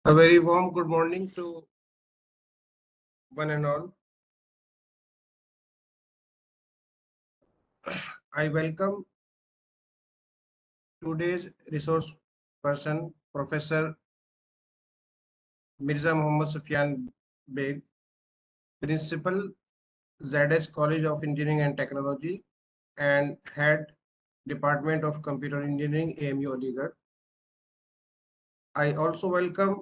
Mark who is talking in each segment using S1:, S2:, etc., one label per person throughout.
S1: A very warm good morning to one and all. I welcome today's resource person, Professor Mirza Muhammad Sufyan Beg, Principal, ZH College of Engineering and Technology, and Head, Department of Computer Engineering, AMU Aligarh. I also welcome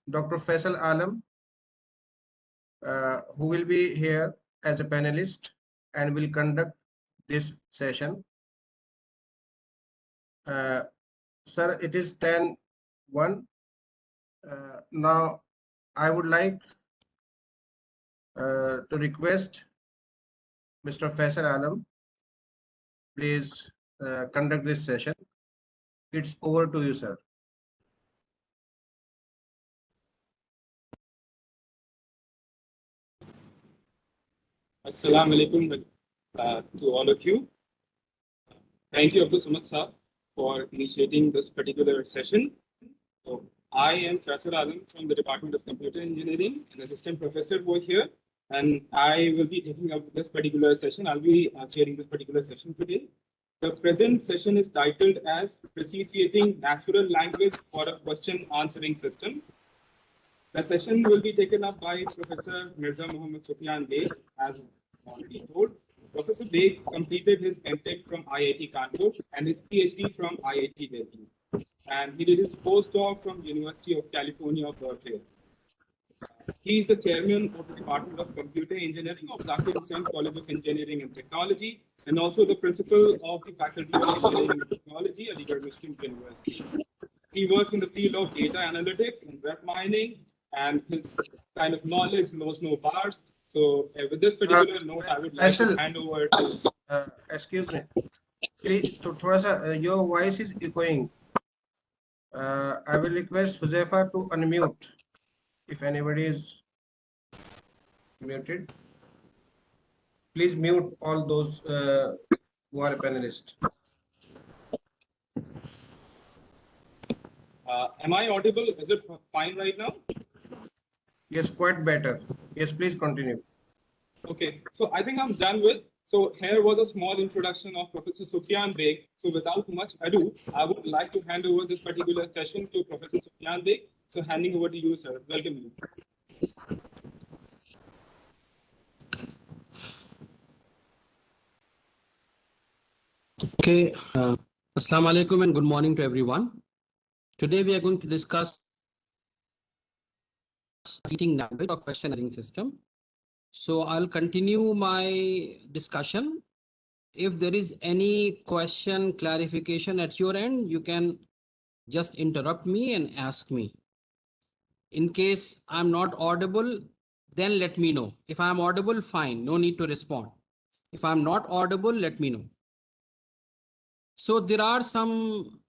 S1: Dr. Faisal Alam, who will be here as a panelist and will conduct this session. Sir, it is 10:01. Now, I would like to request Mr. Faisal Alam, please conduct this session. It's over to you, sir.
S2: Assalamu alaikum to all of you. Thank you, Abdul Samad Saab, for initiating this particular session. So, I am Faisal Alam from the Department of Computer Engineering, an assistant professor over here, and I will be taking up this particular session. I'll be chairing this particular session today. The present session is titled as Precisating Natural Language for a Question Answering System. The session will be taken up by Professor Mirza Muhammad Sufyan Beg, as already told. Professor Beg completed his MTech from IIT Kanpur and his PhD from IIT Delhi. And he did his postdoc from University of California, Berkeley. He is the chairman of the Department of Computer Engineering of Zakir Hussain College of Engineering and Technology, and also the principal of the Faculty of Engineering and Technology at Aligarh Muslim University. He works in the field of data analytics and web mining, and his kind of knowledge knows no bars. So with this particular note, I would like to hand over to...
S1: excuse me. Please, your voice is echoing. I will request Huzefa to unmute if anybody is muted. Please mute all those who are panelists.
S2: Am I audible? Is it fine right now?
S1: Yes, quite better. Yes, please continue.
S2: Okay, so I think I'm done with. So here was a small introduction of Professor Sufyan Beg. So without much ado, I would like to hand over this particular session to Professor Sufyan Beg. So handing over to you, sir. Welcome you.
S3: Okay, Assalamu alaikum and good morning to everyone. Today we are going to discuss seating language or question answering system. So I'll continue my discussion. If there is any question, clarification at your end, you can just interrupt me and ask me. In case I'm not audible, then let me know. If I'm audible, fine, no need to respond. If I'm not audible, let me know. So there are some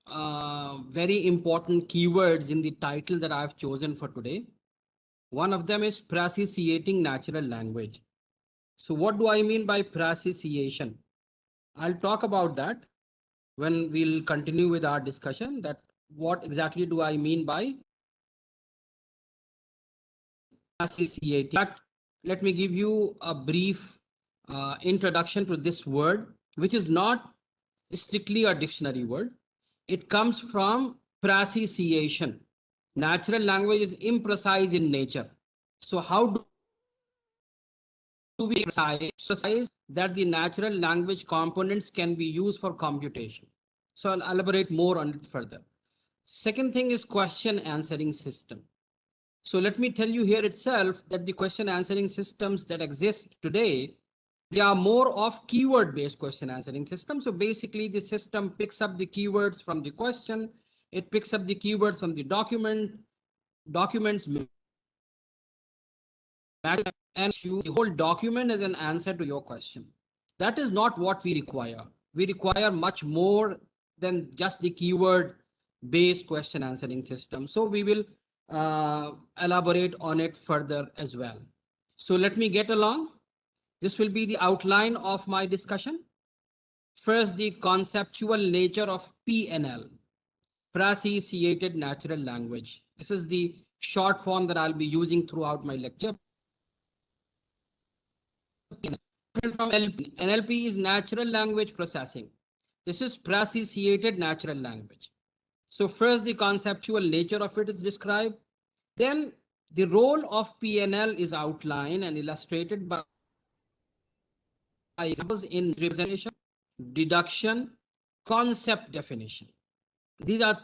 S3: very important keywords in the title that I've chosen for today. One of them is Precisating Natural Language. So what do I mean by precisation? I'll talk about that when we'll continue with our discussion, that what exactly do I mean by precisation. In fact, let me give you a brief introduction to this word, which is not strictly a dictionary word. It comes from precisation. Natural language is imprecise in nature. So how do we precise that the natural language components can be used for computation? So I'll elaborate more on it further. Second thing is question answering system. So let me tell you here itself that the question answering systems that exist today, they are more of keyword based question answering system. So basically the system picks up the keywords from the question. It picks up the keywords from the documents, and the whole document as an answer to your question. That is not what we require. We require much more than just the keyword based question answering system. So we will elaborate on it further as well. So let me get along. This will be the outline of my discussion. First, the conceptual nature of PNL, Precisated Natural Language. This is the short form that I'll be using throughout my lecture. From NLP. NLP is natural language processing. This is pre-associated natural language. So first the conceptual nature of it is described. Then the role of PNL is outlined and illustrated by examples in representation, deduction, concept definition. These are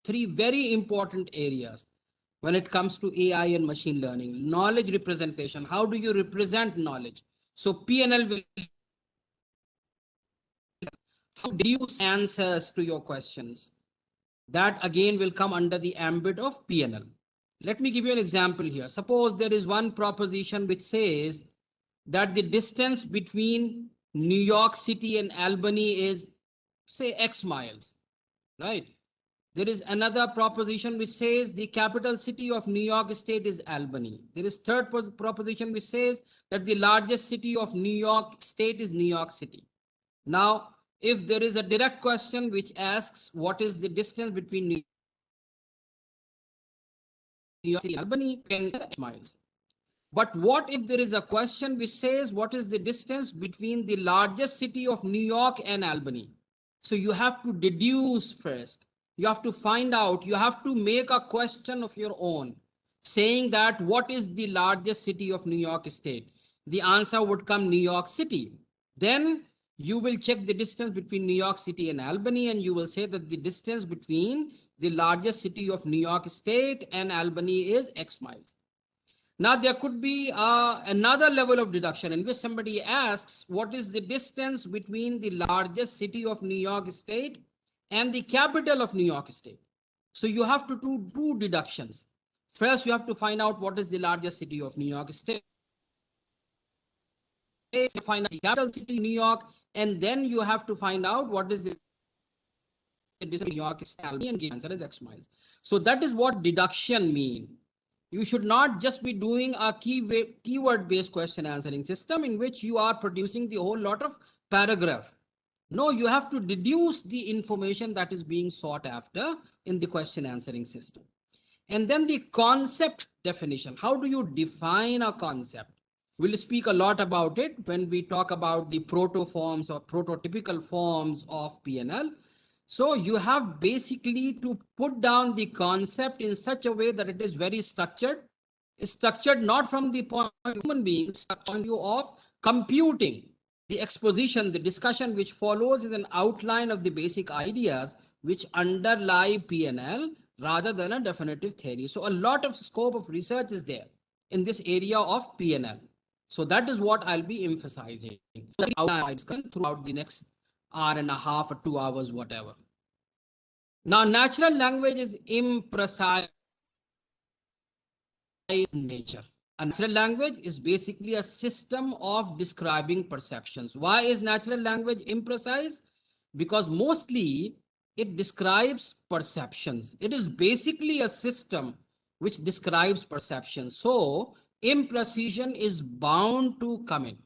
S3: three very important areas when it comes to AI and machine learning. Knowledge representation. How do you represent knowledge? So PNL will deduce answers to your questions. That again will come under the ambit of PNL. Let me give you an example here. Suppose there is one proposition which says that the distance between New York City and Albany is, say, X miles, right? There is another proposition which says the capital city of New York State is Albany. There is third proposition which says that the largest city of New York State is New York City. Now, if there is a direct question which asks what is the distance between New York City and Albany, 10 miles. But what if there is a question which says what is the distance between the largest city of New York and Albany? So you have to deduce first. You have to find out, you have to make a question of your own, saying that what is the largest city of New York State? The answer would come New York City. Then you will check the distance between New York City and Albany, and you will say that the distance between the largest city of New York State and Albany is X miles. Now, there could be another level of deduction in which somebody asks, what is the distance between the largest city of New York State and the capital of New York State? So you have to do two deductions. First, you have to find out what is the largest city of New York State. Find out the capital city, New York, and then you have to find out what is the distance of New York State and the answer is X miles. So that is what deduction means. You should not just be doing a keyword-based question answering system in which you are producing the whole lot of paragraph. No, you have to deduce the information that is being sought after in the question answering system. And then the concept definition. How do you define a concept? We'll speak a lot about it when we talk about the protoforms or prototypical forms of PNL. So you have basically to put down the concept in such a way that it is very structured. It's structured not from the point of human beings, but point of view of computing. The exposition, the discussion which follows is an outline of the basic ideas which underlie PNL rather than a definitive theory. So a lot of scope of research is there in this area of PNL. So that is what I'll be emphasizing throughout the next hour and a half or 2 hours, whatever. Now, natural language is imprecise nature. A natural language is basically a system of describing perceptions. Why is natural language imprecise? Because mostly it describes perceptions. It is basically a system which describes perceptions. So imprecision is bound to come in.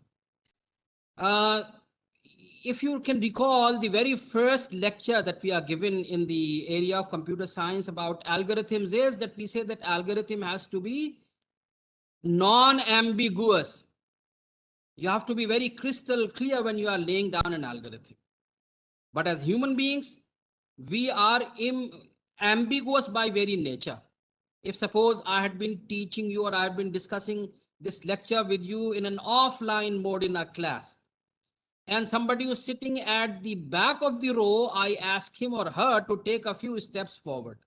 S3: If you can recall the very first lecture that we are given in the area of computer science about algorithms is that we say that algorithm has to be non-ambiguous. You have to be very crystal clear when you are laying down an algorithm. But as human beings, we are ambiguous by very nature. If suppose I had been teaching you or I had been discussing this lecture with you in an offline mode in a class, and somebody who's sitting at the back of the row, I ask him or her to take a few steps forward.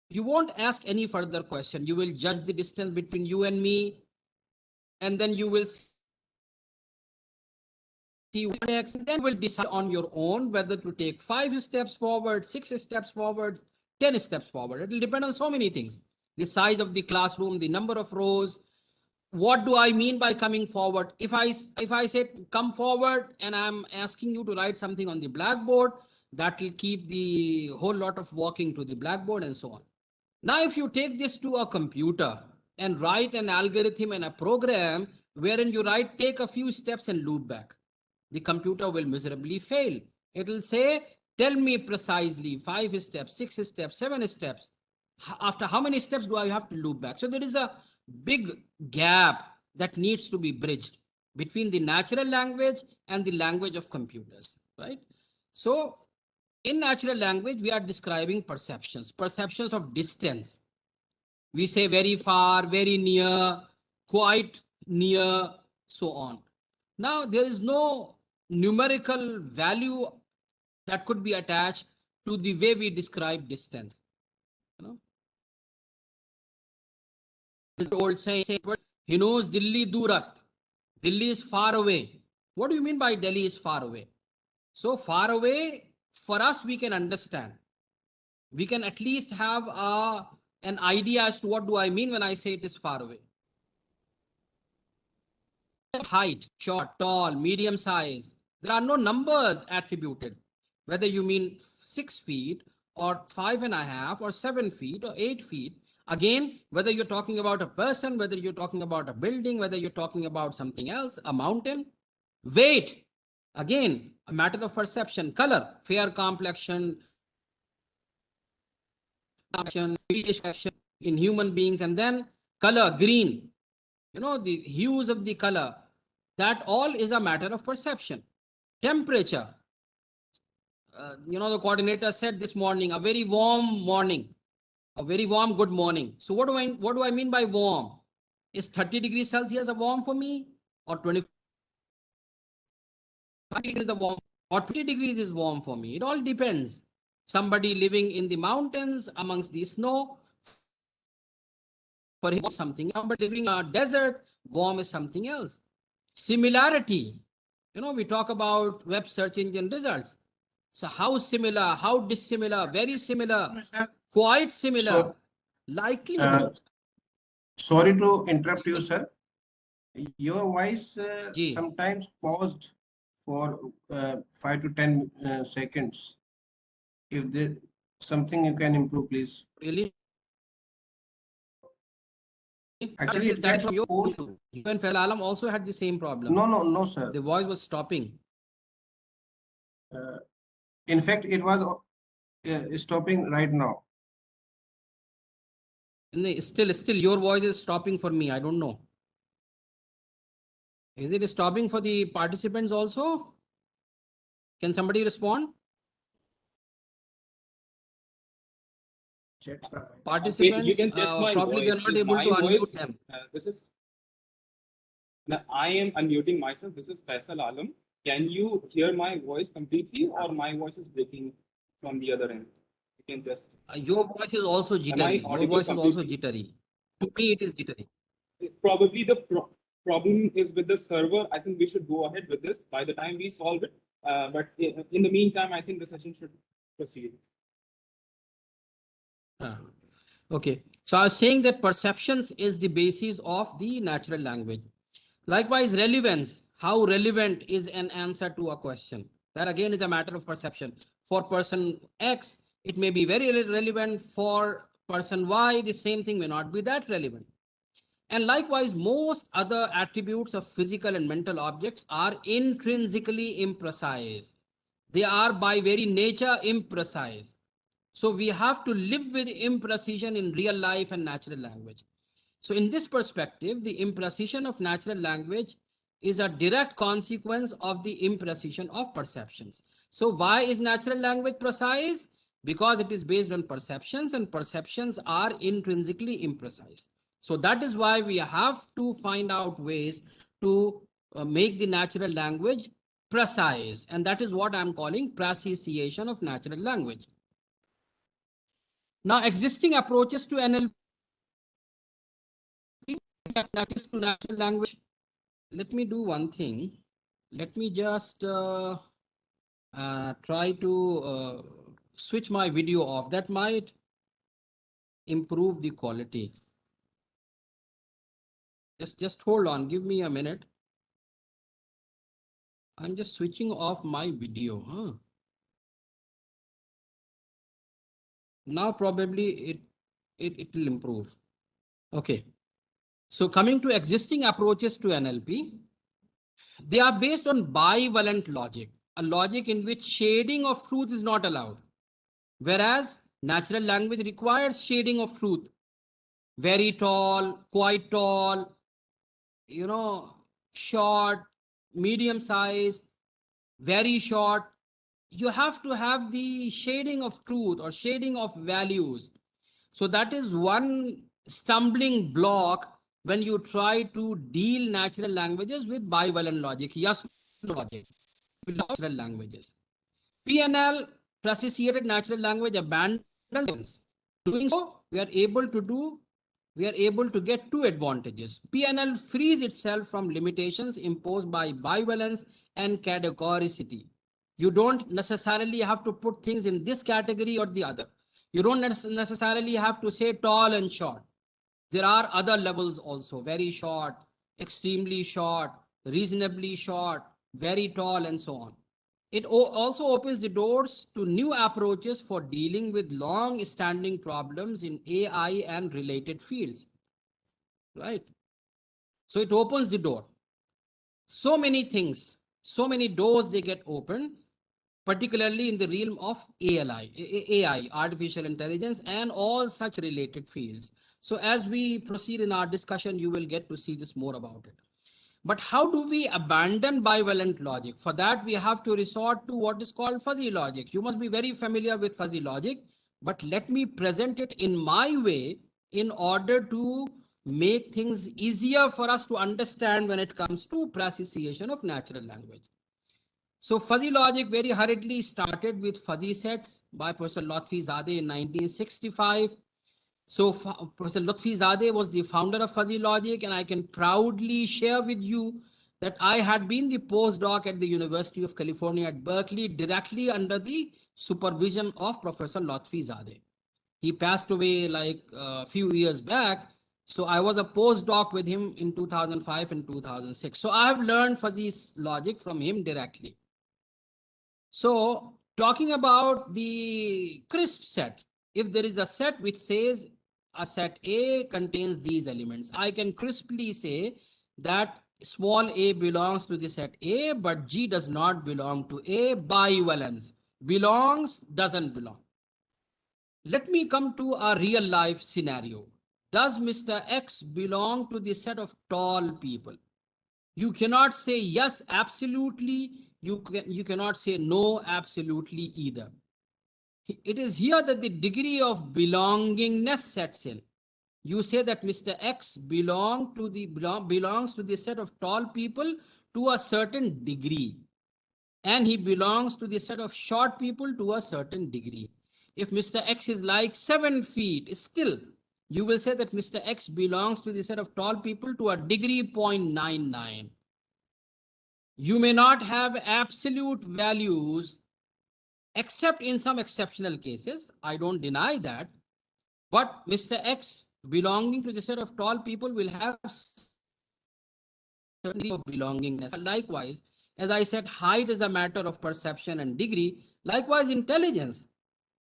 S3: You won't ask any further question. You will judge the distance between you and me, and then you will see what next, and then will decide on your own whether to take 5 steps forward, 6 steps forward, 10 steps forward. It will depend on so many things. The size of the classroom, the number of rows. What do I mean by coming forward? If I say come forward and I'm asking you to write something on the blackboard, that will keep the whole lot of walking to the blackboard and so on. Now, if you take this to a computer and write an algorithm and a program wherein you write, take a few steps and loop back, the computer will miserably fail. It will say, tell me precisely 5 steps, 6 steps, 7 steps. After how many steps do I have to loop back? So there is a big gap that needs to be bridged between the natural language and the language of computers, right? So in natural language, we are describing perceptions of distance. We say very far, very near, quite near, so on. Now, there is no numerical value that could be attached to the way we describe distance. You know, the old saying, he knows Delhi durast. Delhi is far away. What do you mean by Delhi is far away? So far away, for us, we can understand. We can at least have an idea as to what do I mean when I say it is far away. Height, short, tall, medium size. There are no numbers attributed. Whether you mean 6 feet or 5.5 or 7 feet or 8 feet. Again, whether you're talking about a person, whether you're talking about a building, whether you're talking about something else, a mountain. Weight, again, a matter of perception. Color, fair complexion, in human beings, and then color, green, you know, the hues of the color, that all is a matter of perception. Temperature, you know, the coordinator said this morning, a very warm morning, a very warm good morning. So what do I mean by warm? Is 30 degrees Celsius a warm for me, or 25 degrees is a warm, or 20 degrees is warm for me? It all depends. Somebody living in the mountains amongst the snow, for him something. Somebody living in a desert, warm is something else. Similarity, you know, we talk about web search engine results. So how similar, how dissimilar, very similar, quite similar,
S1: So,
S3: likely.
S1: Sorry to interrupt you, sir. Your voice
S3: Ji.
S1: sometimes paused for 5 to 10 seconds. If there something you can improve, please.
S3: Really?
S1: Actually,
S3: Is
S1: it
S3: that
S1: gets
S3: from you?
S1: paused.
S3: You and Fel Alam also had the same problem.
S1: No, sir.
S3: The voice was stopping.
S1: In fact, it was stopping right now.
S3: Still, your voice is stopping for me. I don't know. Is it stopping for the participants also? Can somebody respond? Participants,
S2: you can test my
S3: probably
S2: voice.
S3: they're not
S2: Is
S3: able
S2: my
S3: to unmute
S2: voice,
S3: them.
S2: This is. Now, I am unmuting myself. This is Faisal Alam. Can you hear my voice completely, or my voice is breaking from the other end? You can just.
S3: Your voice is also jittery. Your
S2: audible
S3: voice is also
S2: completely?
S3: jittery. To me, it is jittery.
S2: Probably the problem is with the server. I think we should go ahead with this by the time we solve it. But in the meantime, I think the session should proceed.
S3: Okay. So I was saying that perceptions is the basis of the natural language. Likewise, relevance. How relevant is an answer to a question? That again is a matter of perception. For person X, it may be very relevant. For person Y, the same thing may not be that relevant. And likewise, most other attributes of physical and mental objects are intrinsically imprecise. They are by very nature imprecise. So we have to live with imprecision in real life and natural language. So in this perspective, the imprecision of natural language is a direct consequence of the imprecision of perceptions. So why is natural language precise? Because it is based on perceptions, and perceptions are intrinsically imprecise. So that is why we have to find out ways to make the natural language precise. And that is what I'm calling precision of natural language. Now, existing approaches to NLP, to natural language. Let me do one thing. Let me just try to switch my video off. That might improve the quality. Just hold on. Give me a minute. I'm just switching off my video. Now probably it will improve. Okay. So coming to existing approaches to NLP, they are based on bivalent logic, a logic in which shading of truth is not allowed. Whereas Natural language requires shading of truth. Very tall, quite tall, short, medium size, very short. You have to have the shading of truth or shading of values. So that is one stumbling block when you try to deal natural languages with bivalent logic, yes, no logic, natural languages. PNL, preceded natural language, abandons. Doing so, we are able to get two advantages. PNL frees itself from limitations imposed by bivalence and categoricity. You don't necessarily have to put things in this category or the other. You don't necessarily have to say tall and short. There are other levels also, very short, extremely short, reasonably short, very tall, and so on. It also opens the doors to new approaches for dealing with long-standing problems in AI and related fields, right? So it opens the door. So many things, so many doors they get opened, particularly in the realm of AI, artificial intelligence, and all such related fields. So as we proceed in our discussion, you will get to see this more about it. But how do we abandon bivalent logic? For that, we have to resort to what is called fuzzy logic. You must be very familiar with fuzzy logic, but let me present it in my way in order to make things easier for us to understand when it comes to appreciation of natural language. So fuzzy logic very hurriedly started with fuzzy sets by Professor Lotfi-Zadeh in 1965. So Professor Lotfi-Zadeh was the founder of fuzzy logic, and I can proudly share with you that I had been the postdoc at the University of California at Berkeley, directly under the supervision of Professor Lotfi-Zadeh. He passed away like a few years back. So I was a postdoc with him in 2005 and 2006. So I have learned fuzzy logic from him directly. So talking about the crisp set, if there is a set which says a set A contains these elements, I can crisply say that small a belongs to the set A, but G does not belong to A. Bivalence. Belongs, doesn't belong. Let me come to a real life scenario. Does Mr. X belong to the set of tall people? You cannot say yes, absolutely. You cannot say no, absolutely either. It is here that the degree of belongingness sets in. You say that Mr. X belongs to the set of tall people to a certain degree, and he belongs to the set of short people to a certain degree. If Mr. X is like 7 feet, still you will say that Mr. X belongs to the set of tall people to a degree 0.99. You may not have absolute values except in some exceptional cases. I don't deny that. But Mr. X belonging to the set of tall people will have certain degree of belongingness. Likewise, as I said, height is a matter of perception and degree. Likewise, intelligence.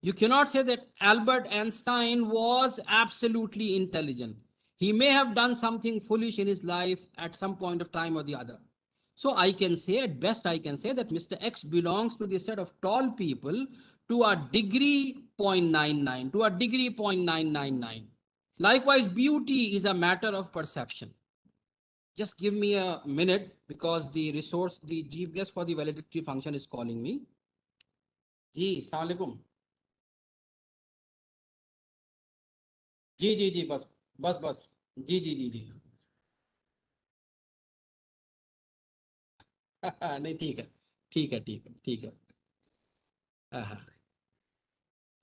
S3: You cannot say that Albert Einstein was absolutely intelligent. He may have done something foolish in his life at some point of time or the other. So I can say, at best, I can say that Mr. X belongs to the set of tall people to a degree 0.99, to a degree 0.999. Likewise, beauty is a matter of perception. Just give me a minute because the chief guest for the validity function is calling me. Ji, Assalamu alaikum. जी बस जी नहीं ठीक है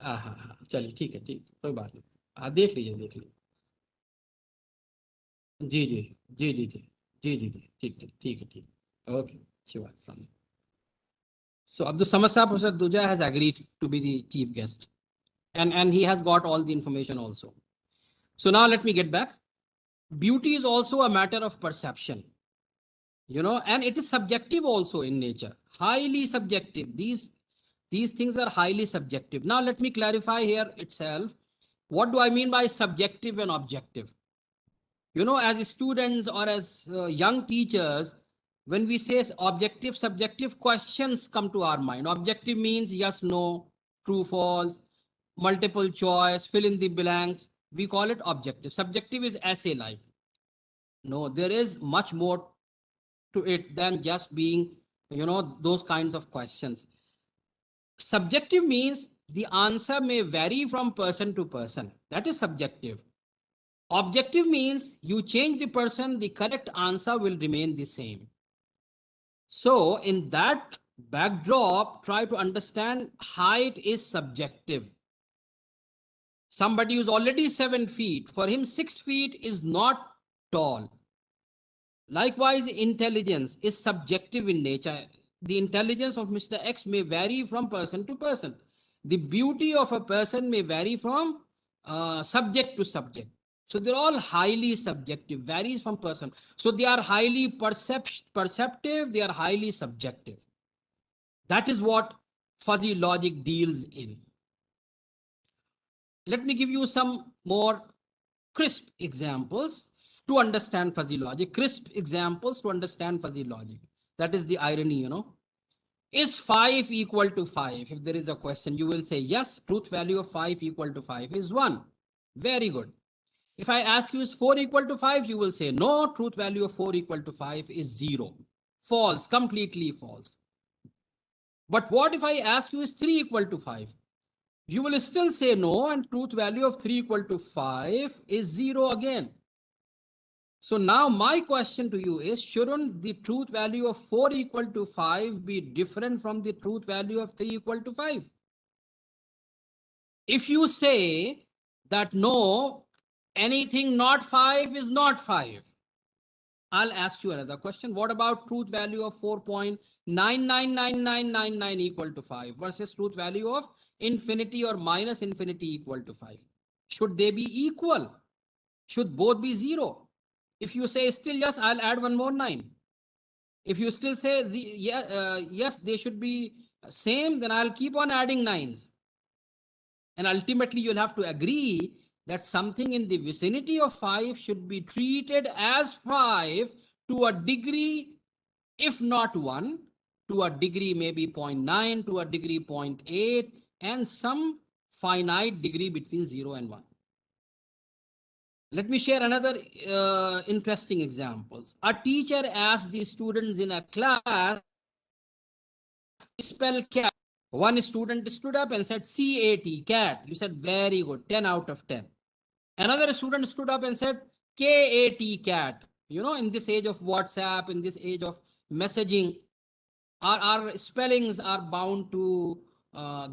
S3: हाँ चलिए ठीक है कोई बात नहीं। हाँ देख लीजिए जी ठीक है ओके शिवा सामने। So Abdul Samad Sahab, Professor Duja has agreed to be the chief guest, and he has got all the information also. So now let me get back. Beauty is also a matter of perception, and it is subjective also in nature, highly subjective. These things are highly subjective. Now let me clarify here itself. What do I mean by subjective and objective? As students or as young teachers, when we say objective, subjective, questions come to our mind. Objective means yes, no, true, false. multiple choice, fill in the blanks. We call it objective. Subjective is essay-like. No, there is much more to it than just being, those kinds of questions. Subjective means the answer may vary from person to person. That is subjective. Objective means you change the person, the correct answer will remain the same. So in that backdrop, try to understand height is subjective. Somebody who's already 7 feet, for him 6 feet is not tall. Likewise, intelligence is subjective in nature. The intelligence of Mr. X may vary from person to person. The beauty of a person may vary from subject to subject. So they're all highly subjective, varies from person. So they are highly perceptive, they are highly subjective. That is what fuzzy logic deals in. Let me give you some more crisp examples to understand fuzzy logic. Crisp examples to understand fuzzy logic. That is the irony, Is 5 equal to 5? If there is a question, you will say, yes, truth value of 5 equal to 5 is 1. Very good. If I ask you, is 4 equal to 5? You will say, no, truth value of 4 equal to 5 is 0. False, completely false. But what if I ask you, is 3 equal to 5? You will still say no, and truth value of 3 equal to 5 is 0 again. So now my question to you is, shouldn't the truth value of 4 equal to 5 be different from the truth value of 3 equal to 5? If you say that no, anything not 5 is not 5, I'll ask you another question. What about truth value of 4.999999 equal to 5 versus truth value of infinity or minus infinity equal to 5? Should they be equal? Should both be 0? If you say still yes, I'll add one more 9. If you still say yes, they should be same, then I'll keep on adding 9s. And ultimately, you'll have to agree that something in the vicinity of 5 should be treated as 5 to a degree, if not 1, to a degree maybe 0.9, to a degree 0.8, and some finite degree between 0 and 1. Let me share another interesting examples. A teacher asked the students in a class to spell cat. One student stood up and said C-A-T, cat. You said very good, 10 out of 10. Another student stood up and said K-A-T, cat. In this age of WhatsApp, in this age of messaging, our spellings are bound to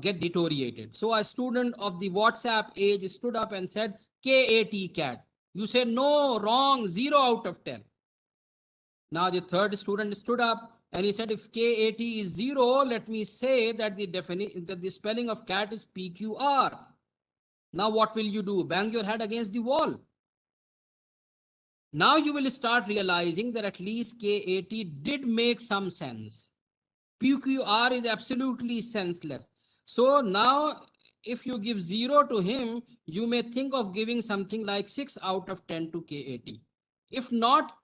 S3: get deteriorated. So a student of the WhatsApp age stood up and said K-A-T, cat. You say no, wrong, 0 out of 10. Now the third student stood up and he said, if K-A-T is 0, let me say that the spelling of cat is P-Q-R. Now what will you do? Bang your head against the wall. Now you will start realizing that at least K-A-T did make some sense. P-Q-R is absolutely senseless. So now if you give 0 to him, you may think of giving something like 6 out of 10 to K-A-T. If not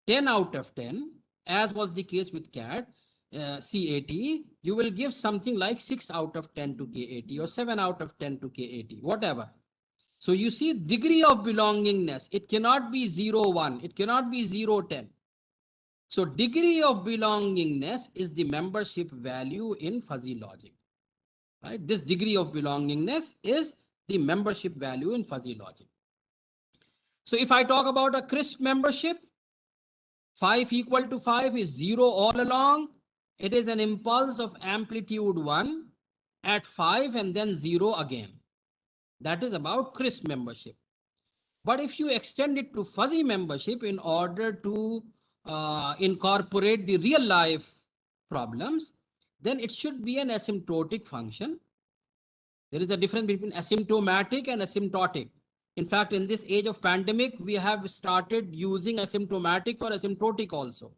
S3: 10 out of 10, as was the case with cat, C-A-T, you will give something like 6 out of 10 to K-A-T or 7 out of 10 to K-A-T, whatever. So you see degree of belongingness, it cannot be 0, 1, it cannot be 0, 10. So degree of belongingness is the membership value in fuzzy logic. Right? This degree of belongingness is the membership value in fuzzy logic. So if I talk about a crisp membership, 5 equal to 5 is 0 all along. It is an impulse of amplitude 1 at 5 and then 0 again. That is about crisp membership. But if you extend it to fuzzy membership in order to incorporate the real life problems, then it should be an asymptotic function. There is a difference between asymptomatic and asymptotic. In fact, in this age of pandemic, we have started using asymptomatic for asymptotic also.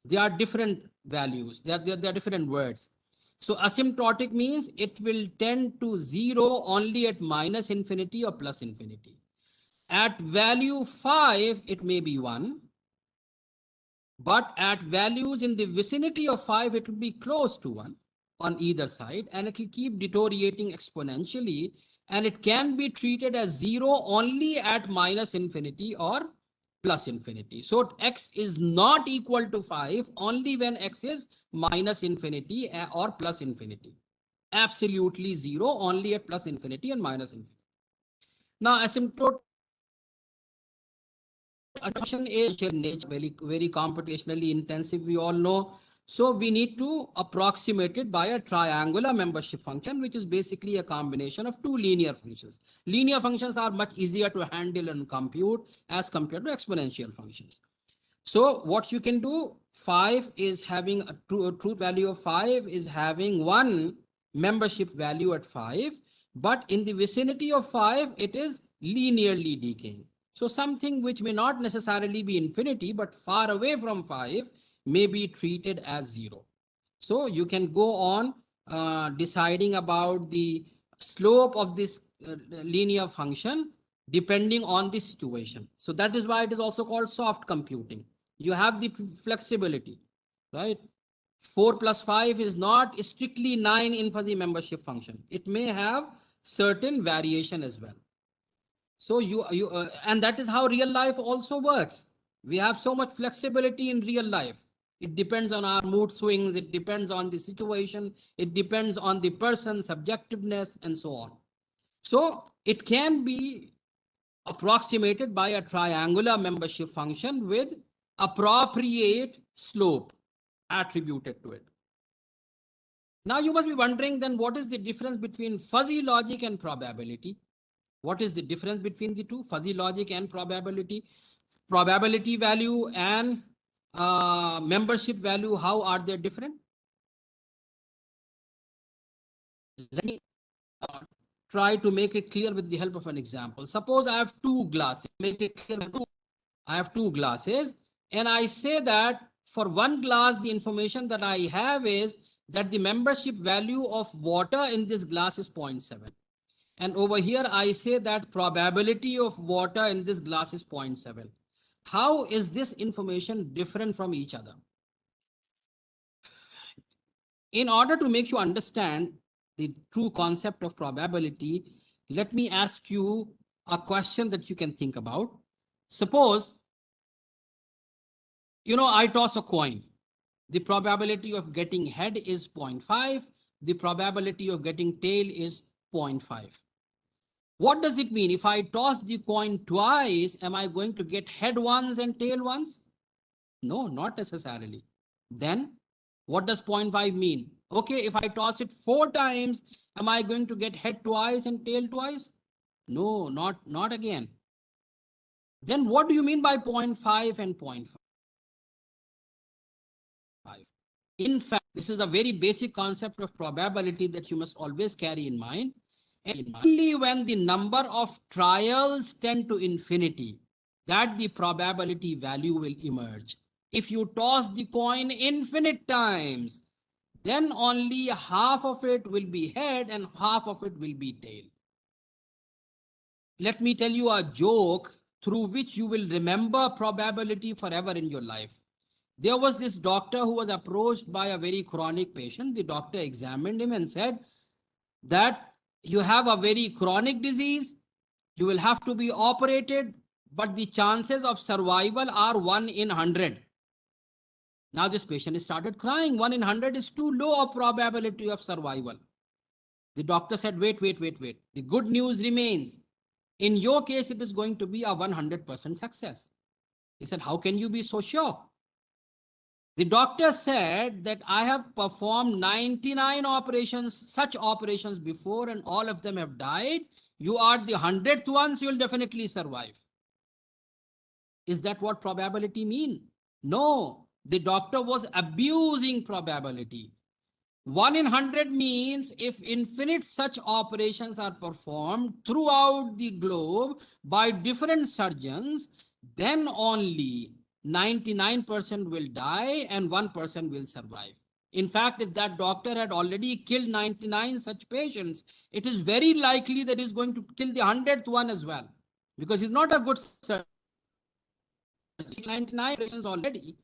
S3: They are different values. They are different words. So asymptotic means it will tend to 0 only at minus infinity or plus infinity. At value 5, it may be 1. But at values in the vicinity of 5, it will be close to 1 on either side, and it will keep deteriorating exponentially and it can be treated as 0 only at minus infinity or plus infinity. So x is not equal to 5 only when x is minus infinity or plus infinity. Absolutely 0 only at plus infinity and minus infinity. Now asymptote assumption is very computationally intensive, we all know. So we need to approximate it by a triangular membership function, which is basically a combination of two linear functions. Linear functions are much easier to handle and compute as compared to exponential functions. So what you can do, 5 is having a truth value of 5 is having one membership value at 5, but in the vicinity of 5, it is linearly decaying. So something which may not necessarily be infinity, but far away from 5 may be treated as 0. So you can go on deciding about the slope of this linear function depending on the situation. So that is why it is also called soft computing. You have the flexibility, right? 4 plus 5 is not strictly 9 in fuzzy membership function. It may have certain variation as well. So and that is how real life also works. We have so much flexibility in real life. It depends on our mood swings. It depends on the situation. It depends on the person's subjectiveness and so on. So it can be approximated by a triangular membership function with appropriate slope attributed to it. Now you must be wondering, then what is the difference between fuzzy logic and probability? What is the difference between the two, fuzzy logic and probability? Probability value and membership value, how are they different? Let me try to make it clear with the help of an example. Suppose I have two glasses. Make it clear. I have two glasses, and I say that for one glass, the information that I have is that the membership value of water in this glass is 0.7. And over here, I say that probability of water in this glass is 0.7. How is this information different from each other? In order to make you understand the true concept of probability, let me ask you a question that you can think about. Suppose, I toss a coin. The probability of getting head is 0.5. The probability of getting tail is 0.5. What does it mean? If I toss the coin twice, am I going to get head once and tail once? No, not necessarily. Then what does 0.5 mean? Okay, if I toss it 4 times, am I going to get head twice and tail twice? No, not again. Then what do you mean by 0.5 and 0.5? In fact, this is a very basic concept of probability that you must always carry in mind. And only when the number of trials tend to infinity, that the probability value will emerge. If you toss the coin infinite times, then only half of it will be head and half of it will be tail. Let me tell you a joke through which you will remember probability forever in your life. There was this doctor who was approached by a very chronic patient. The doctor examined him and said that you have a very chronic disease, you will have to be operated, but the chances of survival are 1 in 100. Now this patient started crying. 1 in 100 is too low a probability of survival. The doctor said, wait. The good news remains. In your case, it is going to be a 100% success. He said, how can you be so sure? The doctor said that I have performed 99 operations, such operations before, and all of them have died. You are the 100th one, so you'll definitely survive. Is that what probability mean? No, the doctor was abusing probability. 1 in 100 means if infinite such operations are performed throughout the globe by different surgeons, then only 99% will die and 1% will survive. In fact, if that doctor had already killed 99 such patients, it is very likely that he's going to kill the 100th one as well, because he's not a good surgeon. 99 patients already,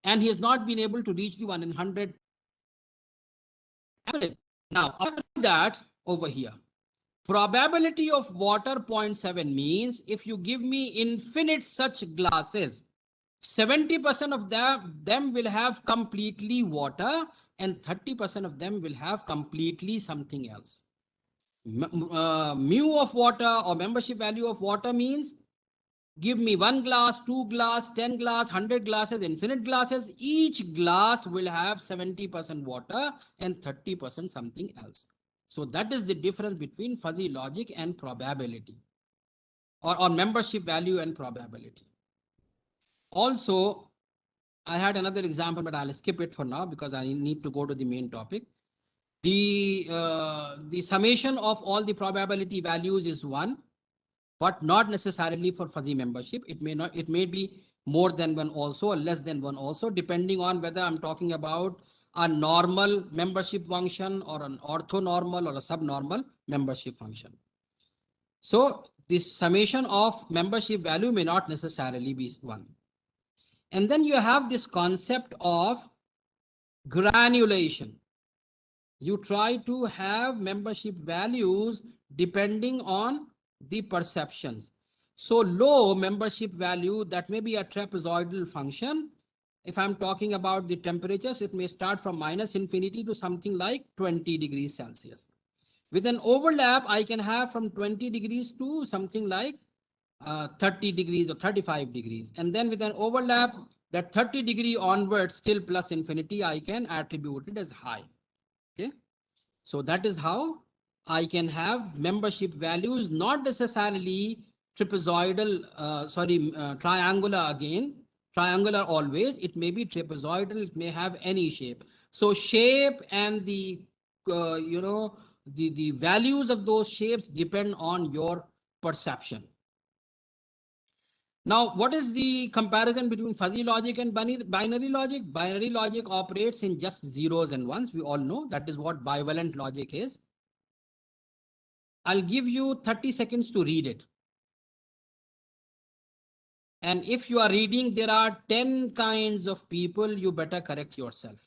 S3: and he has not been able to reach the 1 in 100. Now, after that, over here, Probability of water 0.7 means if you give me infinite such glasses, 70% of them will have completely water and 30% of them will have completely something else. Mu of water or membership value of water means give me 1 glass, 2 glass, 10 glass, 100 glasses, infinite glasses. Each glass will have 70% water and 30% something else. So that is the difference between fuzzy logic and probability, or membership value and probability. Also, I had another example, but I'll skip it for now because I need to go to the main topic. The summation of all the probability values is 1, but not necessarily for fuzzy membership. It may be more than 1 also, or less than 1 also, depending on whether I'm talking about a normal membership function or an orthonormal or a subnormal membership function. So this summation of membership value may not necessarily be 1. And then you have this concept of granulation. You try to have membership values depending on the perceptions. So low membership value, that may be a trapezoidal function. If I'm talking about the temperatures, it may start from -infinity to something like 20 degrees Celsius. With an overlap, I can have from 20 degrees to something like 30 degrees or 35 degrees. And then with an overlap, that 30 degree onwards, still plus infinity, I can attribute it as high. Okay. So that is how I can have membership values, not necessarily trapezoidal, triangular again, triangular always. It may be trapezoidal, it may have any shape. So shape and the, the values of those shapes depend on your perception. Now, what is the comparison between fuzzy logic and binary logic? Binary logic operates in just zeros and ones. We all know that is what bivalent logic is. I'll give you 30 seconds to read it. And if you are reading, there are 10 kinds of people, you better correct yourself.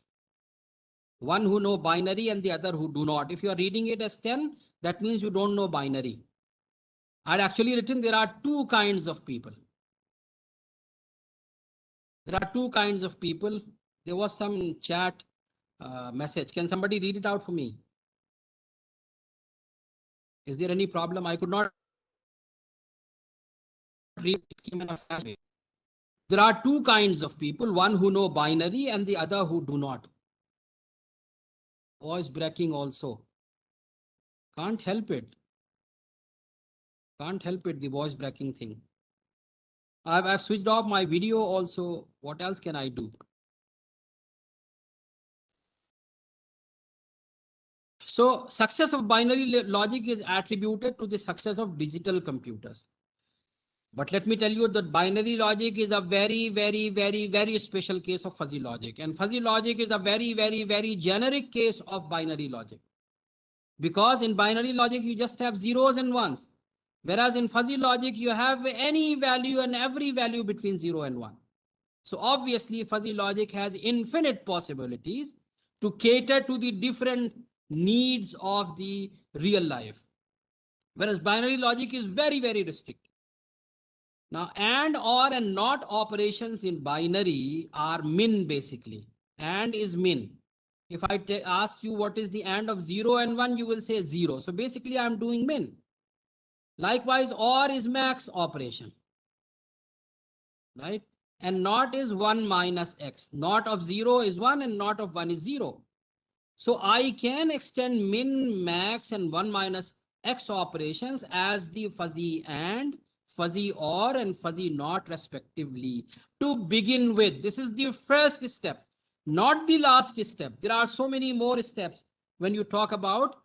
S3: One who know binary and the other who do not. If you are reading it as 10, that means you don't know binary. I'd actually written there are 2 kinds of people. There are 2 kinds of people. There was some chat message. Can somebody read it out for me? Is there any problem? I could not read it. There are 2 kinds of people, one who know binary and the other who do not. Voice breaking also. Can't help it. Can't help it, the voice breaking thing. I've switched off my video also. What else can I do? So success of binary logic is attributed to the success of digital computers. But let me tell you that binary logic is a very, very, very, very special case of fuzzy logic. And fuzzy logic is a very, very, very generic case of binary logic. Because in binary logic, you just have zeros and ones. Whereas in fuzzy logic, you have any value and every value between 0 and 1. So obviously, fuzzy logic has infinite possibilities to cater to the different needs of the real life. Whereas binary logic is very, very restricted. Now, and, or, and not operations in binary are min basically. And is min. If I ask you what is the and of 0 and 1, you will say 0. So basically, I'm doing min. Likewise, or is max operation, right? And not is 1 minus x. Not of 0 is 1 and not of 1 is 0. So I can extend min, max and 1 minus x operations as the fuzzy and, fuzzy or and fuzzy not respectively. To begin with, this is the first step, not the last step. There are so many more steps when you talk about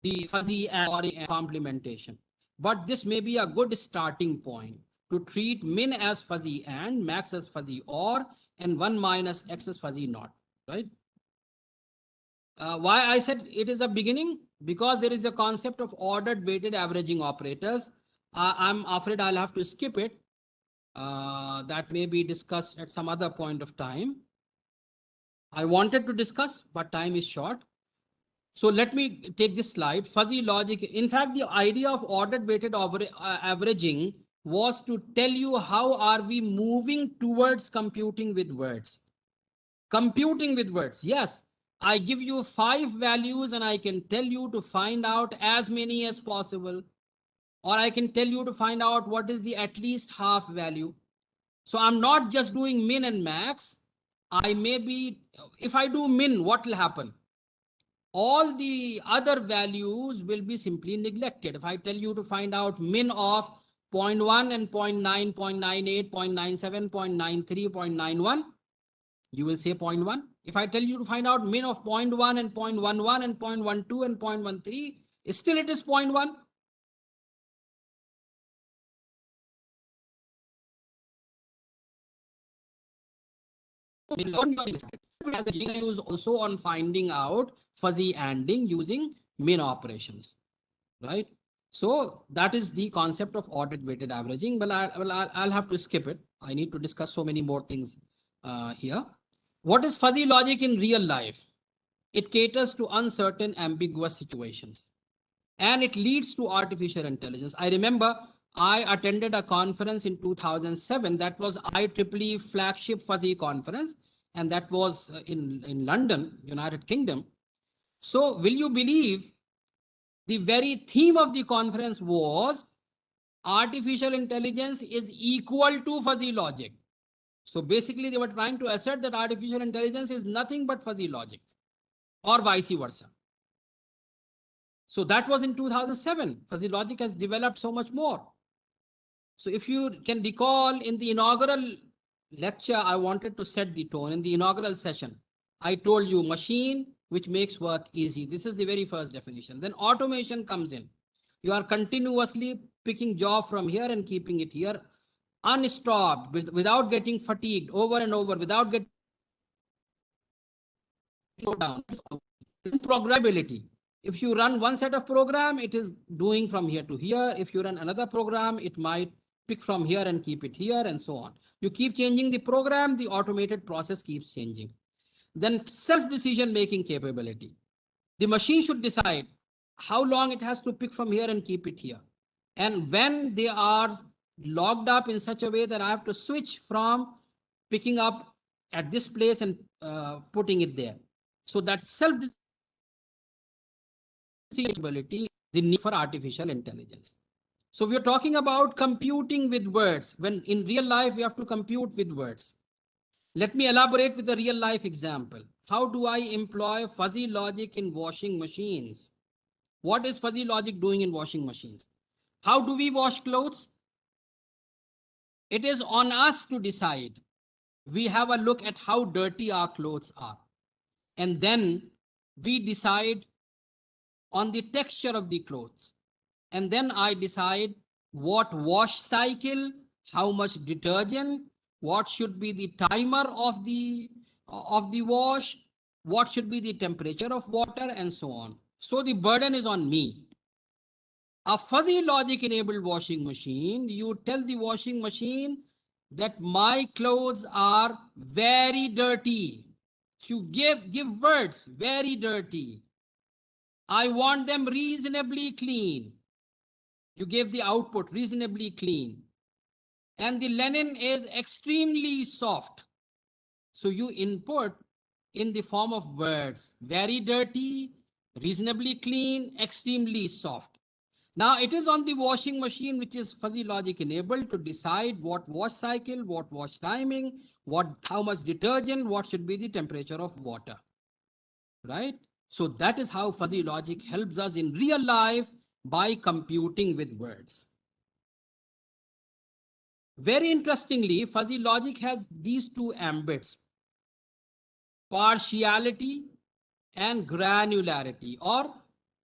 S3: the fuzzy and or complementation. But this may be a good starting point to treat min as fuzzy and, max as fuzzy or, and 1 minus x as fuzzy not, right? Why I said it is a beginning? Because there is a concept of ordered weighted averaging operators. I'm afraid I'll have to skip it. That may be discussed at some other point of time. I wanted to discuss, but time is short. So let me take this slide. Fuzzy logic. In fact, the idea of ordered weighted averaging was to tell you how are we moving towards computing with words. Computing with words. Yes, I give you 5 values and I can tell you to find out as many as possible. Or I can tell you to find out what is the at least half value. So I'm not just doing min and max. I may be, if I do min, what will happen? All the other values will be simply neglected. If I tell you to find out min of 0.1 and 0.9, 0.98, 0.97, 0.93, 0.91, you will say 0.1. If I tell you to find out min of 0.1 and 0.11 and 0.12 and 0.13, still it is 0.1. As the use also on finding out fuzzy ANDing using min operations, right? So that is the concept of ordered weighted averaging. But I'll have to skip it. I need to discuss so many more things here. What is fuzzy logic in real life? It caters to uncertain, ambiguous situations, and it leads to artificial intelligence. I remember I attended a conference in 2007 that was IEEE flagship fuzzy conference, and that was in London, United Kingdom. So will you believe the very theme of the conference was artificial intelligence is equal to fuzzy logic. So basically they were trying to assert that artificial intelligence is nothing but fuzzy logic or vice versa. So that was in 2007. Fuzzy logic has developed so much more. So if you can recall, in the inaugural lecture, I wanted to set the tone. In the inaugural session, I told you machine which makes work easy. This is the very first definition. Then automation comes in. You are continuously picking job from here and keeping it here unstopped, without getting fatigued, over and over, without getting down. Programmability. If you run one set of program, it is doing from here to here. If you run another program, it might pick from here and keep it here, and so on. You keep changing the program, the automated process keeps changing. Then self-decision making capability. The machine should decide how long it has to pick from here and keep it here. And when they are logged up in such a way that I have to switch from picking up at this place and putting it there. So that self-decision capability, the need for artificial intelligence. So we are talking about computing with words, when in real life we have to compute with words. Let me elaborate with a real life example. How do I employ fuzzy logic in washing machines? What is fuzzy logic doing in washing machines? How do we wash clothes? It is on us to decide. We have a look at how dirty our clothes are. And then we decide on the texture of the clothes. And then I decide what wash cycle, how much detergent, what should be the timer of the wash, what should be the temperature of water, and so on. So the burden is on me. A fuzzy logic enabled washing machine, you tell the washing machine that my clothes are very dirty. You give words, very dirty. I want them reasonably clean. You gave the output, reasonably clean. And the linen is extremely soft. So you input in the form of words, very dirty, reasonably clean, extremely soft. Now it is on the washing machine, which is fuzzy logic enabled, to decide what wash cycle, what wash timing, how much detergent, what should be the temperature of water, right? So that is how fuzzy logic helps us in real life by computing with words. Very interestingly, fuzzy logic has these two ambits: partiality and granularity, or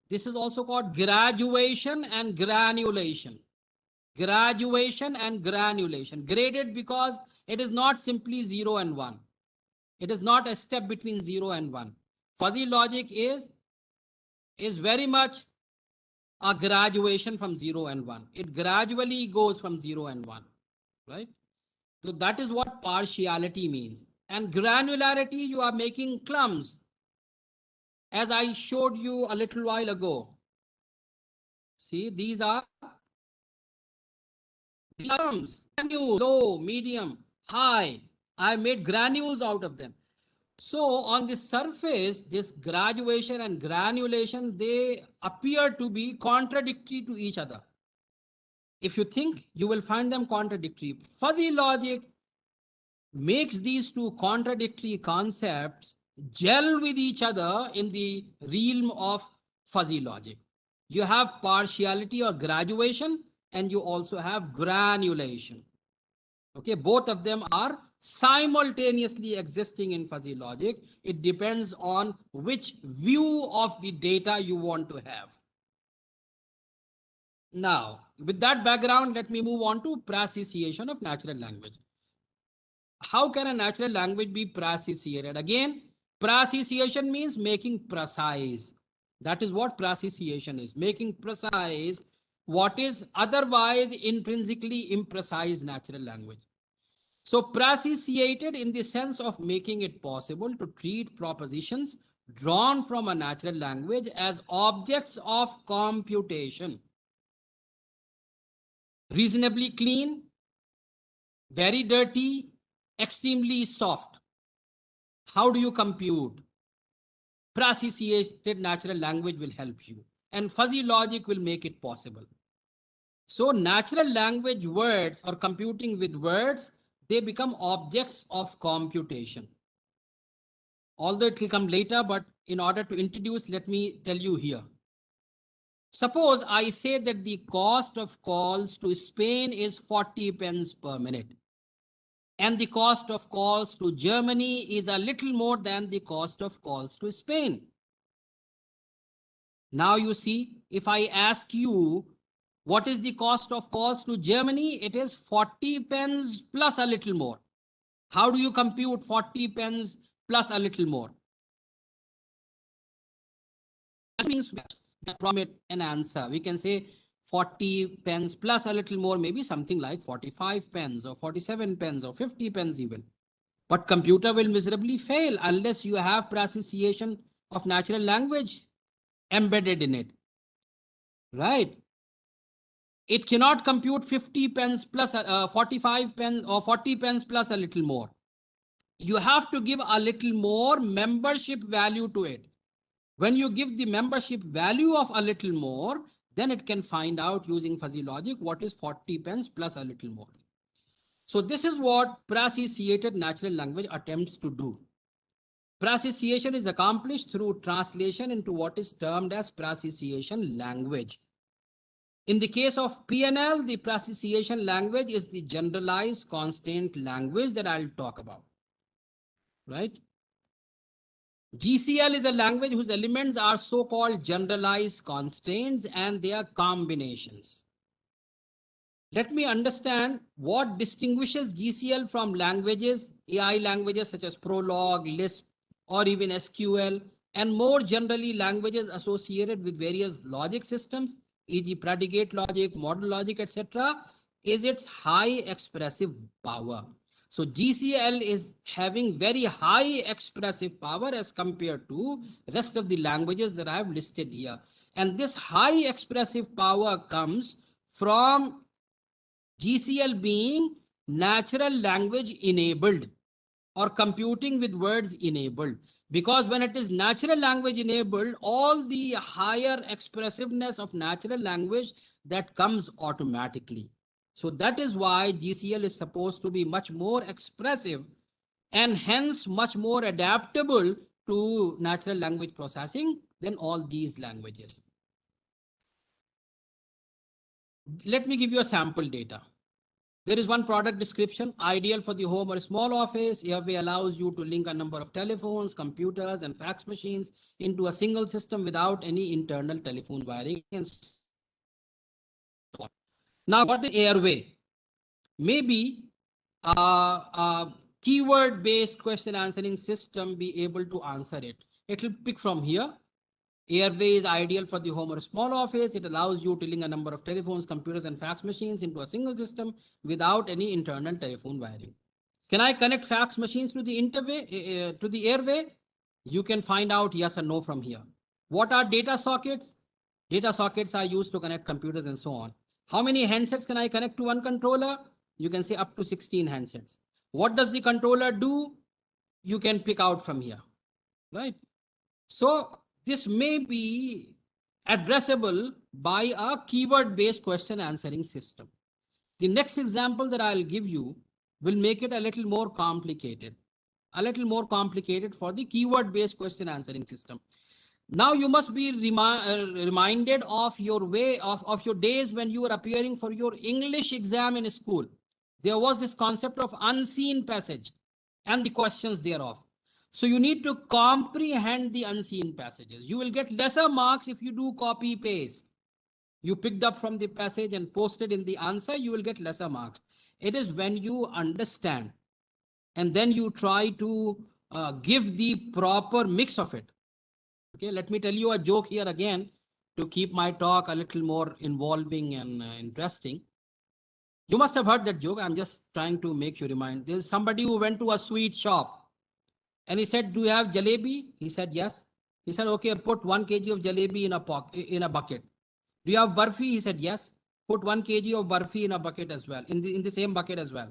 S3: this is also called graduation and granulation. Graduation and granulation. Graded because it is not simply 0 and 1. It is not a step between 0 and 1. Fuzzy logic is very much a graduation from 0 and 1. It gradually goes from 0 and 1, right? So that is what partiality means. And granularity, you are making clumps. as I showed you a little while ago. See, these are terms, low, medium, high. I made granules out of them. So on the surface, this graduation and granulation, they appear to be contradictory to each other. If you think, you will find them contradictory. Fuzzy logic makes these two contradictory concepts gel with each other in the realm of fuzzy logic. You have partiality or graduation, and you also have granulation. Okay, both of them are simultaneously existing in fuzzy logic. It depends on which view of the data you want to have. Now, with that background, let me move on to pracisation of natural language. How can a natural language be praciscated? Again, praciscation means making precise. That is what praciscation is, making precise what is otherwise intrinsically imprecise natural language. So praciscated in the sense of making it possible to treat propositions drawn from a natural language as objects of computation. Reasonably clean, very dirty, extremely soft. How do you compute? Praciscated natural language will help you, and fuzzy logic will make it possible. So natural language words, or computing with words, they become objects of computation. Although it will come later, but in order to introduce, let me tell you here. Suppose I say that the cost of calls to Spain is 40 pence per minute, and the cost of calls to Germany is a little more than the cost of calls to Spain. Now you see, if I ask you, what is the cost of calls to Germany? It is 40 pence plus a little more. How do you compute 40 pence plus a little more? That means from it an answer. We can say 40 pence plus a little more, maybe something like 45 pence or 47 pence or 50 pence even. But computer will miserably fail unless you have praciscation of natural language embedded in it. Right? It cannot compute 50 pence plus 45 pence or 40 pence plus a little more. You have to give a little more membership value to it. When you give the membership value of a little more, then it can find out using fuzzy logic what is 40 pence plus a little more. So this is what praciscated natural language attempts to do. Praciscation is accomplished through translation into what is termed as praciscation language. In the case of PNL, the praciscation language is the generalized constraint language that I'll talk about. Right? GCL is a language whose elements are so-called generalized constraints and they are combinations. Let me understand what distinguishes GCL from languages, AI languages such as Prolog, Lisp, or even SQL, and more generally languages associated with various logic systems, e.g. predicate logic, model logic, etc., is its high expressive power. So GCL is having very high expressive power as compared to rest of the languages that I have listed here. And this high expressive power comes from GCL being natural language enabled or computing with words enabled. Because when it is natural language enabled, all the higher expressiveness of natural language that comes automatically. So that is why GCL is supposed to be much more expressive and hence much more adaptable to natural language processing than all these languages. Let me give you a sample data. There is one product description, ideal for the home or small office. Airway allows you to link a number of telephones, computers, and fax machines into a single system without any internal telephone wiring. Now, what is Airway? Maybe a keyword-based question answering system be able to answer it. It will pick from here. Airway is ideal for the home or small office. It allows you to link a number of telephones, computers, and fax machines into a single system without any internal telephone wiring. Can I connect fax machines to the Airway? You can find out yes or no from here. What are data sockets? Data sockets are used to connect computers and so on. How many handsets can I connect to one controller? You can say up to 16 handsets. What does the controller do? You can pick out from here, right? So this may be addressable by a keyword-based question answering system. The next example that I'll give you will make it a little more complicated for the keyword-based question answering system. Now you must be reminded of your your days when you were appearing for your English exam in school. There was this concept of unseen passage and the questions thereof. So you need to comprehend the unseen passages. You will get lesser marks if you do copy paste. You picked up from the passage and posted in the answer, you will get lesser marks. It is when you understand and then you try to give the proper mix of it. Okay, let me tell you a joke here again to keep my talk a little more involving and interesting. You must have heard that joke. I'm just trying to make you remind. There's somebody who went to a sweet shop and he said, do you have jalebi? He said, yes. He said, okay, put 1 kg of jalebi in a bucket. Do you have barfi? He said, yes. Put 1 kg of barfi in a bucket as well, in the same bucket as well.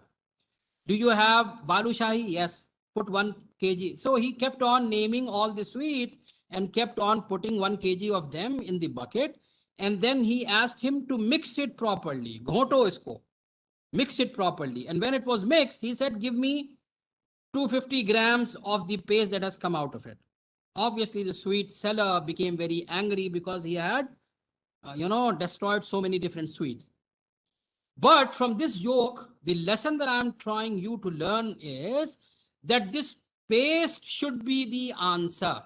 S3: Do you have balushahi? Yes. Put 1 kg. So he kept on naming all the sweets and kept on putting 1 kg of them in the bucket. And then he asked him to mix it properly. Ghoto isko. Mix it properly. And when it was mixed, he said, give me 250 grams of the paste that has come out of it. Obviously, the sweet seller became very angry because he had, destroyed so many different sweets. But from this joke, the lesson that I'm trying you to learn is that this paste should be the answer.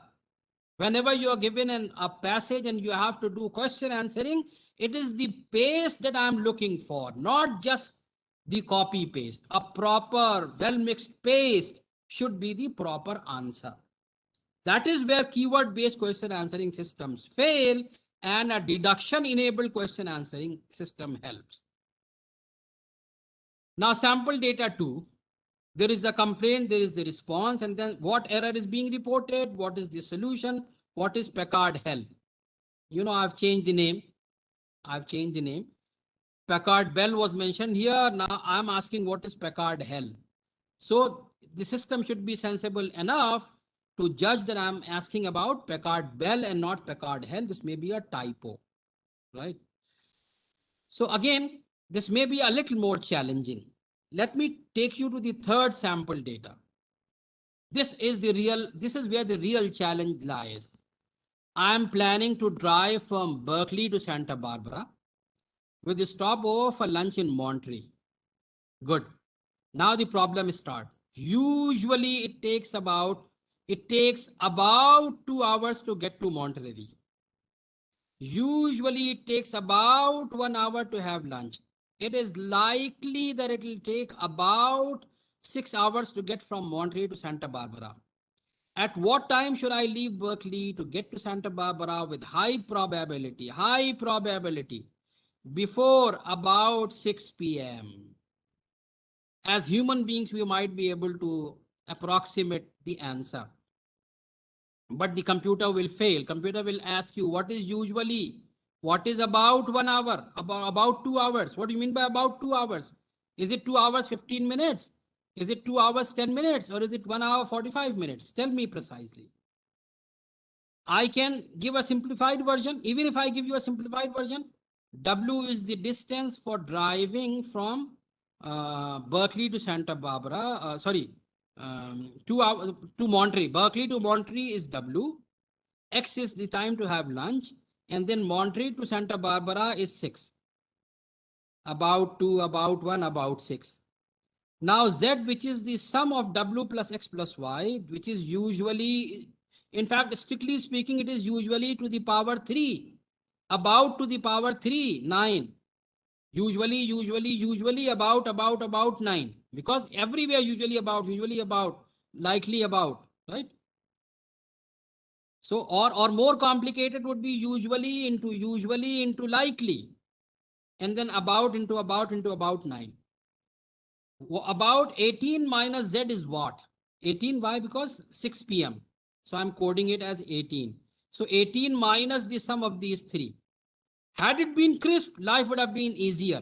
S3: Whenever you are given a passage and you have to do question answering, it is the paste that I'm looking for, not just the copy paste. A proper well-mixed paste should be the proper answer. That is where keyword-based question answering systems fail and a deduction-enabled question answering system helps. Now, sample data 2, there is a complaint, there is the response, and then what error is being reported, what is the solution, what is Packard help. I've changed the name. Packard Bell was mentioned here. Now I'm asking what is Packard help. So the system should be sensible enough to judge that I'm asking about Packard Bell and not Packard Hell. This may be a typo, right? So again, this may be a little more challenging. Let me take you to the third sample data. This is where the real challenge lies. I'm planning to drive from Berkeley to Santa Barbara with a stopover for lunch in Monterey. Good. Now the problem starts. Usually it takes about 2 hours to get to Monterey. Usually it takes about 1 hour to have lunch. It is likely that it will take about 6 hours to get from Monterey to Santa Barbara. At what time should I leave Berkeley to get to Santa Barbara with high probability? Before about 6 p.m. As human beings, we might be able to approximate the answer. But the computer will fail. Computer will ask you what is usually, what is about 1 hour, about 2 hours. What do you mean by about 2 hours? Is it 2 hours 15 minutes? Is it 2 hours 10 minutes? Or is it 1 hour 45 minutes? Tell me precisely. I can give a simplified version. Even if I give you a simplified version, W is the distance for driving from Berkeley to Santa Barbara. To Monterey. Berkeley to Monterey is W. X is the time to have lunch. And then Monterey to Santa Barbara is 6. About 2, about 1, about 6. Now Z, which is the sum of W plus X plus Y, which is usually, in fact, strictly speaking, it is usually to the power 3. About to the power 3, 9. Usually, about 9. Because everywhere usually about, likely about, right? So, or more complicated would be usually into likely. And then about 9. About 18 minus Z is what? 18, why? Because 6 p.m. So I'm coding it as 18. So 18 minus the sum of these three. Had it been crisp, life would have been easier.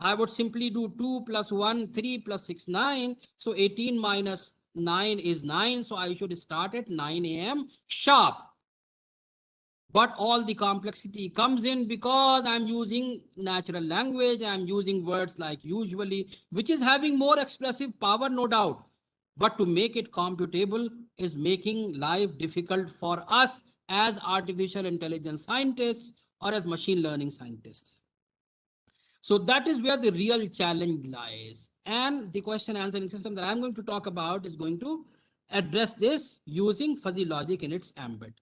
S3: I would simply do 2 plus 1, 3 plus 6, 9. So 18 minus 9 is 9. So I should start at 9 a.m. sharp. But all the complexity comes in because I'm using natural language. I'm using words like usually, which is having more expressive power, no doubt. But to make it computable is making life difficult for us as artificial intelligence scientists or as machine learning scientists. So that is where the real challenge lies. And the question answering system that I'm going to talk about is going to address this using fuzzy logic in its ambit.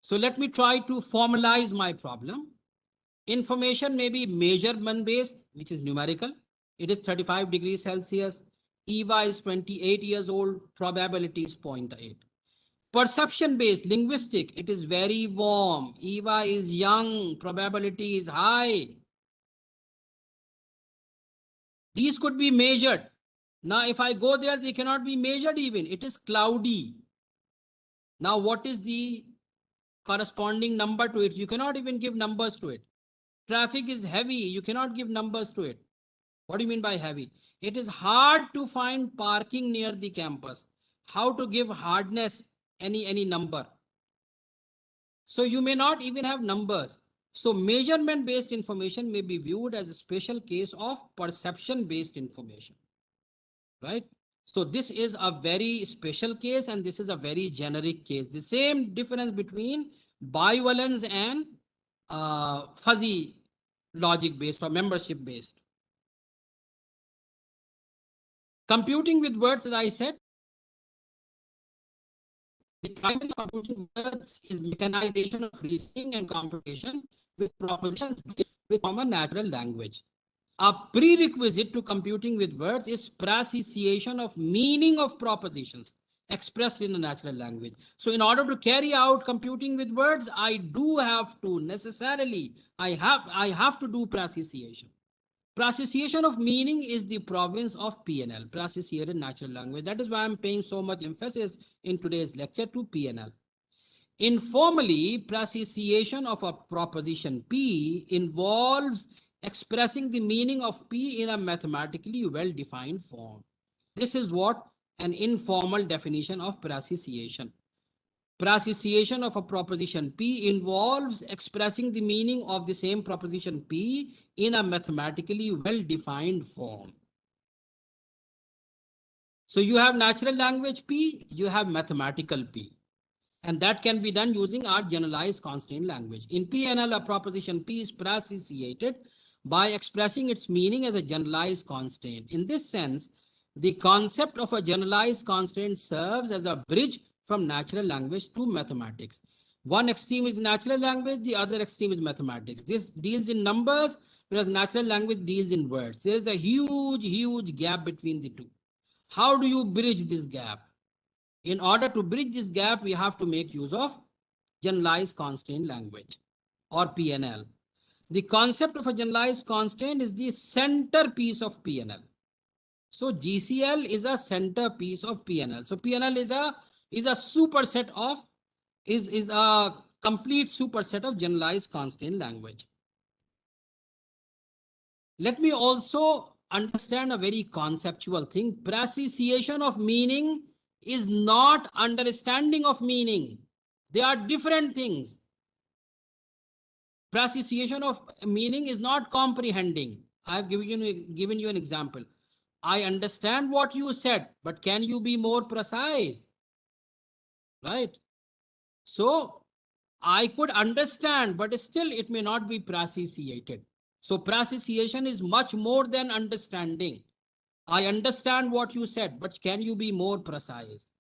S3: So let me try to formalize my problem. Information may be measurement based, which is numerical. It is 35 degrees Celsius. Eva is 28 years old. Probability is 0.8. Perception based, linguistic. It is very warm. Eva is young. Probability is high. These could be measured. Now, if I go there, they cannot be measured even. It is cloudy. Now, what is the corresponding number to it? You cannot even give numbers to it. Traffic is heavy. You cannot give numbers to it. What do you mean by heavy? It is hard to find parking near the campus. How to give hardness any number? So you may not even have numbers. So measurement based information may be viewed as a special case of perception based information, right? So this is a very special case and this is a very generic case. The same difference between bivalence and fuzzy logic based or membership based. Computing with words, as I said, the primary computing words is mechanization of reasoning and computation with propositions with common natural language. A prerequisite to computing with words is precision of meaning of propositions expressed in a natural language. So in order to carry out computing with words, I do have to necessarily, I have to do precision. Precision of meaning is the province of PNL, precision natural language. That is why I'm paying so much emphasis in today's lecture to PNL. Informally, precision of a proposition P involves expressing the meaning of P in a mathematically well-defined form. This is what an informal definition of precision. Precision of a proposition P involves expressing the meaning of the same proposition P in a mathematically well-defined form. So you have natural language P, you have mathematical P. And that can be done using our generalized constraint language. In PNL, a proposition P is precisiated by expressing its meaning as a generalized constraint. In this sense, the concept of a generalized constraint serves as a bridge from natural language to mathematics. One extreme is natural language, the other extreme is mathematics. This deals in numbers, whereas natural language deals in words. There is a huge gap between the two. How do you bridge this gap? In order to bridge this gap, we have to make use of generalized constraint language or PNL. The concept of a generalized constraint is the centerpiece of PNL. So GCL is a centerpiece of PNL. So PNL is a superset of, is a complete superset of generalized constraint language. Let me also understand a very conceptual thing. Precision of meaning is not understanding of meaning. They are different things. Precision of meaning is not comprehending. I have given you an example. I understand what you said, but can you be more precise? Right? So I could understand, but still it may not be precisiated. So precision is much more than understanding. I understand what you said, but can you be more precise?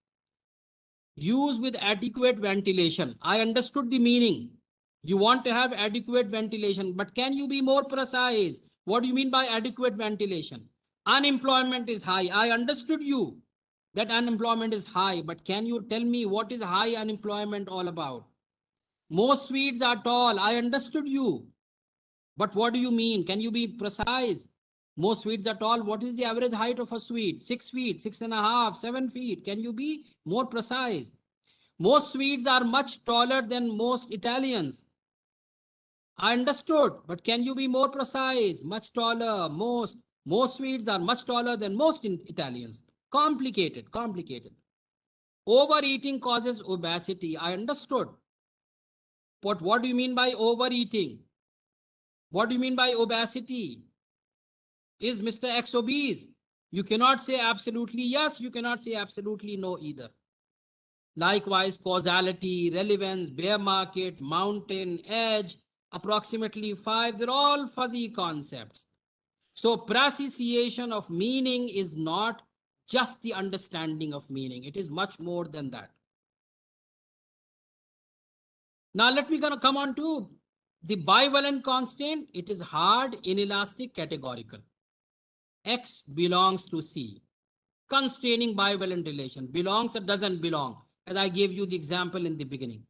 S3: Use with adequate ventilation. I understood the meaning. You want to have adequate ventilation, but can you be more precise? What do you mean by adequate ventilation? Unemployment is high. I understood you that unemployment is high, but can you tell me what is high unemployment all about? Most Swedes are tall. I understood you. But what do you mean? Can you be precise? Most Swedes are tall. What is the average height of a Swede? 6 feet, 6.5, 7 feet. Can you be more precise? Most Swedes are much taller than most Italians. I understood, but can you be more precise? Much taller, most Swedes are much taller than most Italians. Complicated, complicated. Overeating causes obesity. I understood. But what do you mean by overeating? What do you mean by obesity? Is Mr. X obese? You cannot say absolutely yes, you cannot say absolutely no either. Likewise, causality, relevance, bear market, mountain, edge, approximately 5, they're all fuzzy concepts. So precision of meaning is not just the understanding of meaning. It is much more than that. Now let me gonna come on to the bivalent constant. It is hard, inelastic, categorical. X belongs to C. Constraining bivalent relation. Belongs or doesn't belong, as I gave you the example in the beginning.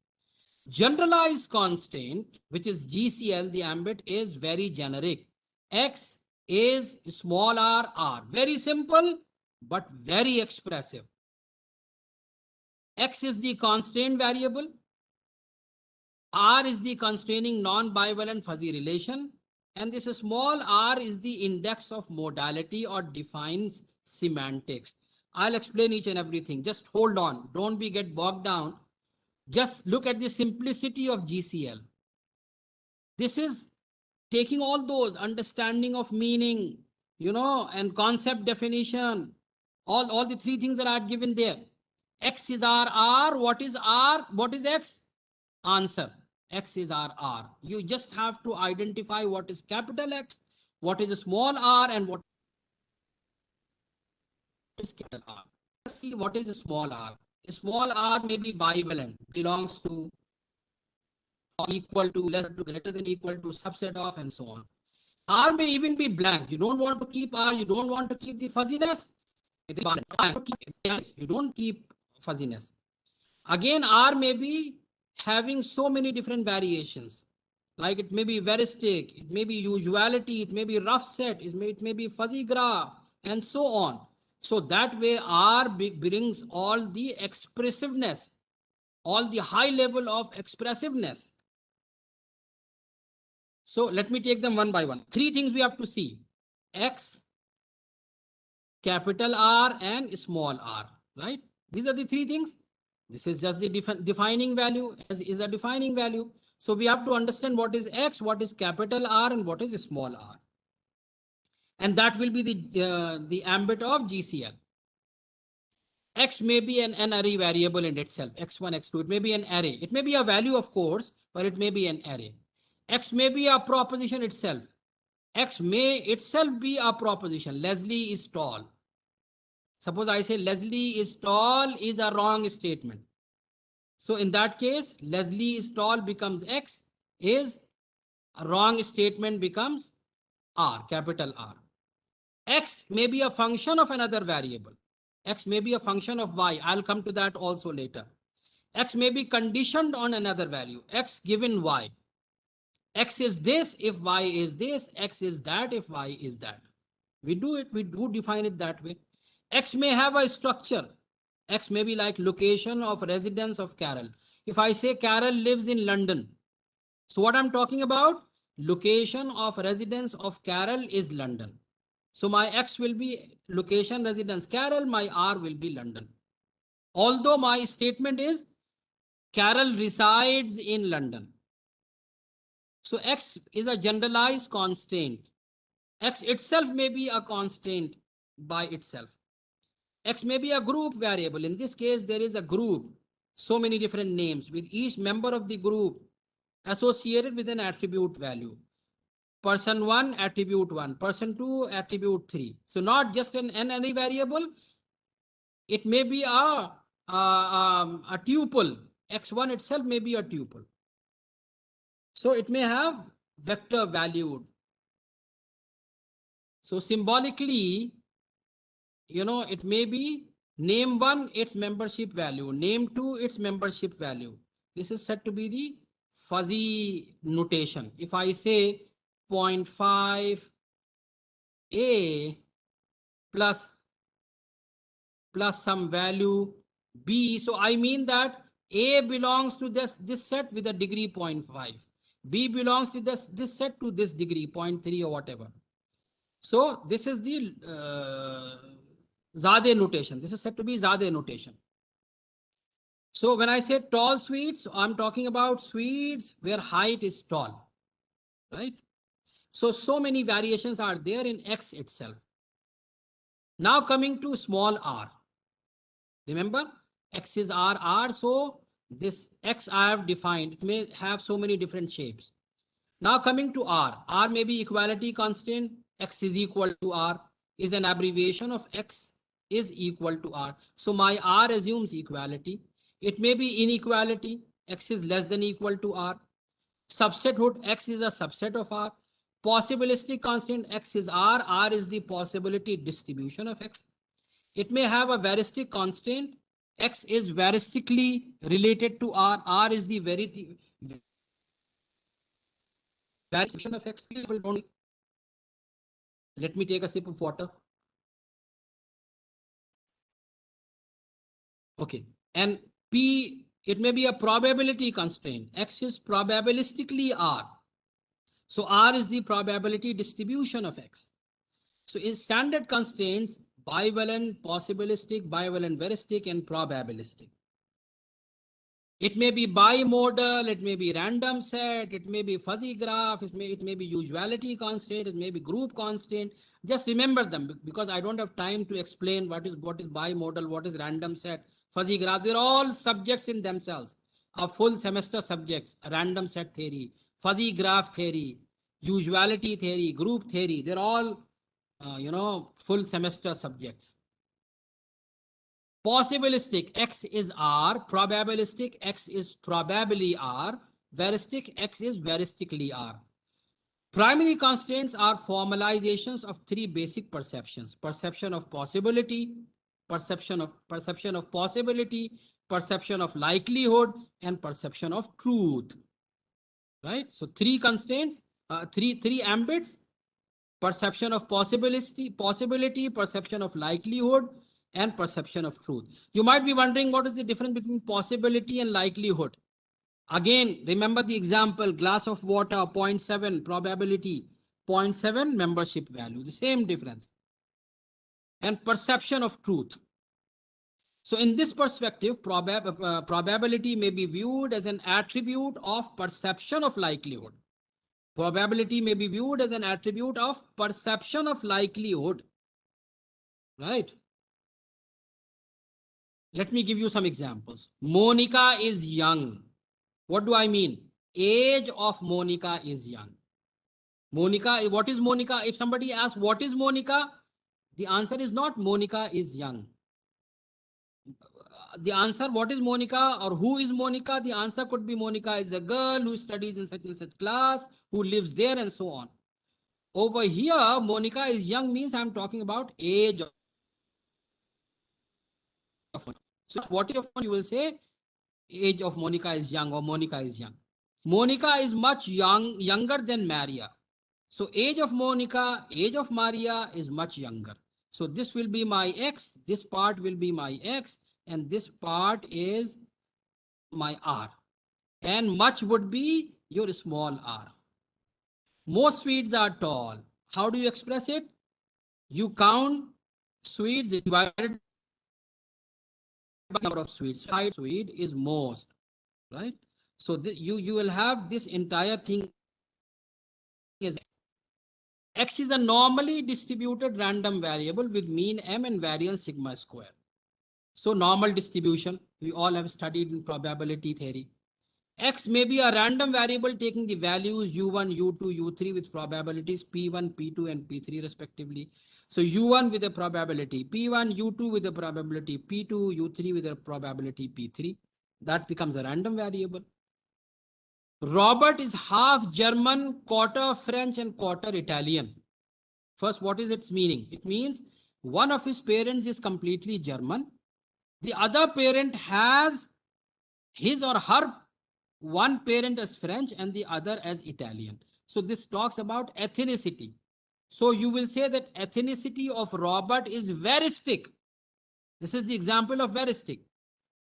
S3: Generalized constraint, which is GCL, the ambit is very generic. X is small r, r. Very simple, but very expressive. X is the constraint variable. R is the constraining non-bivalent fuzzy relation. And this small r is the index of modality or defines semantics. I'll explain each and everything. Just hold on. Don't get bogged down. Just look at the simplicity of GCL. This is taking all those understanding of meaning, and concept definition, all the three things that are given there. X is R. What is R? What is X? Answer. X is R. You just have to identify what is capital X, what is a small r, and what is capital R. Let's see what is a small r. A small r may be bivalent, belongs to, equal to, less to, greater than, equal to, subset of, and so on. R may even be blank. You don't want to keep R. You don't want to keep the fuzziness. You don't keep fuzziness. Again, R may be having so many different variations. Like it may be veristic, it may be usuality, it may be rough set, it may be fuzzy graph, and so on. So that way R brings all the expressiveness, all the high level of expressiveness. So let me take them one by one. Three things we have to see: X, capital R, and small r, right? These are the three things. This is just the defining value, as is a defining value. So we have to understand what is X, what is capital R, and what is small r. And that will be the ambit of GCL. X may be an array variable in itself, X1, X2. It may be an array. It may be a value, of course, but it may be an array. X may be a proposition itself. X may itself be a proposition. Leslie is tall. Suppose I say Leslie is tall is a wrong statement. So in that case, Leslie is tall becomes X, is a wrong statement becomes R, capital R. X may be a function of another variable. X may be a function of Y. I'll come to that also later. X may be conditioned on another value. X given Y. X is this if Y is this. X is that if Y is that. We do define it that way. X may have a structure. X may be like location of residence of Carol. If I say Carol lives in London, so what I'm talking about, location of residence of Carol is London. So my X will be location residence Carol, my R will be London. Although my statement is Carol resides in London. So X is a generalized constraint. X itself may be a constraint by itself. X may be a group variable. In this case, there is a group, so many different names with each member of the group associated with an attribute value. Person 1, attribute 1. Person 2, attribute 3. So not just an array variable. It may be a tuple. X1 itself may be a tuple. So it may have vector valued. So symbolically, it may be name 1, its membership value, name 2, its membership value. This is said to be the fuzzy notation. If I say 0.5, A plus some value B. So I mean that A belongs to this set with a degree 0.5. B belongs to this set to this degree 0.3 or whatever. So this is the Zadeh notation. This is said to be Zadeh notation. So when I say tall suites, I'm talking about suites where height is tall, right? So many variations are there in X itself. Now coming to small r. Remember, X is R. So this X I have defined, it may have so many different shapes. Now coming to R. R may be equality constant. X is equal to R is an abbreviation of X is equal to R. So my R assumes equality. It may be inequality. X is less than equal to R. Subsethood, X is a subset of R. Possibilistic constant, X is R. R is the possibility distribution of X. It may have a veristic constant. X is veristically related to R. R is the variation of X. Let me take a sip of water. Okay. And P, it may be a probability constraint. X is probabilistically R. So R is the probability distribution of X. So in standard constraints, bivalent, possibilistic, bivalent, veristic, and probabilistic. It may be bimodal, it may be random set, it may be fuzzy graph, it may be usuality constraint, it may be group constraint. Just remember them because I don't have time to explain what is bimodal, what is random set, fuzzy graph. They're all subjects in themselves, a full semester subjects, random set theory, fuzzy graph theory, usuality theory, group theory. They're all, full semester subjects. Possibilistic, X is R. Probabilistic, X is probably R. Veristic, X is veristically R. Primary constraints are formalizations of three basic perceptions: perception of possibility, perception of possibility, perception of likelihood, and perception of truth. Right? So three constraints, three ambits: perception of possibility, perception of likelihood, and perception of truth. You might be wondering what is the difference between possibility and likelihood. Again, remember the example, glass of water, 0.7 probability, 0.7 membership value, the same difference. And perception of truth. So in this perspective, probability may be viewed as an attribute of perception of likelihood. Probability may be viewed as an attribute of perception of likelihood. Right? Let me give you some examples. Monica is young. What do I mean? Age of Monica is young. Monica, what is Monica? If somebody asks, what is Monica? The answer is not Monica is young. The answer, what is Monica or who is Monica? The answer could be Monica is a girl who studies in such and such class, who lives there and so on. Over here, Monica is young means I'm talking about age of Monica. So what if you will say age of Monica is young or Monica is young. Monica is much younger than Maria. So age of Monica, age of Maria is much younger. So this will be my X, this part will be my X, and this part is my R. And much would be your small r. Most suites are tall. How do you express it? You count suites divided by number of suites. Height suite is most, right? So you will have this entire thing is X is a normally distributed random variable with mean m and variance sigma square. So normal distribution, we all have studied in probability theory. X may be a random variable taking the values U1, U2, U3 with probabilities P1, P2, and P3 respectively. So U1 with a probability P1, U2 with a probability P2, U3 with a probability P3. That becomes a random variable. Robert is half German, quarter French, and quarter Italian. First, what is its meaning? It means one of his parents is completely German. The other parent has his or her one parent as French and the other as Italian. So this talks about ethnicity. So you will say that ethnicity of Robert is veristic. This is the example of veristic.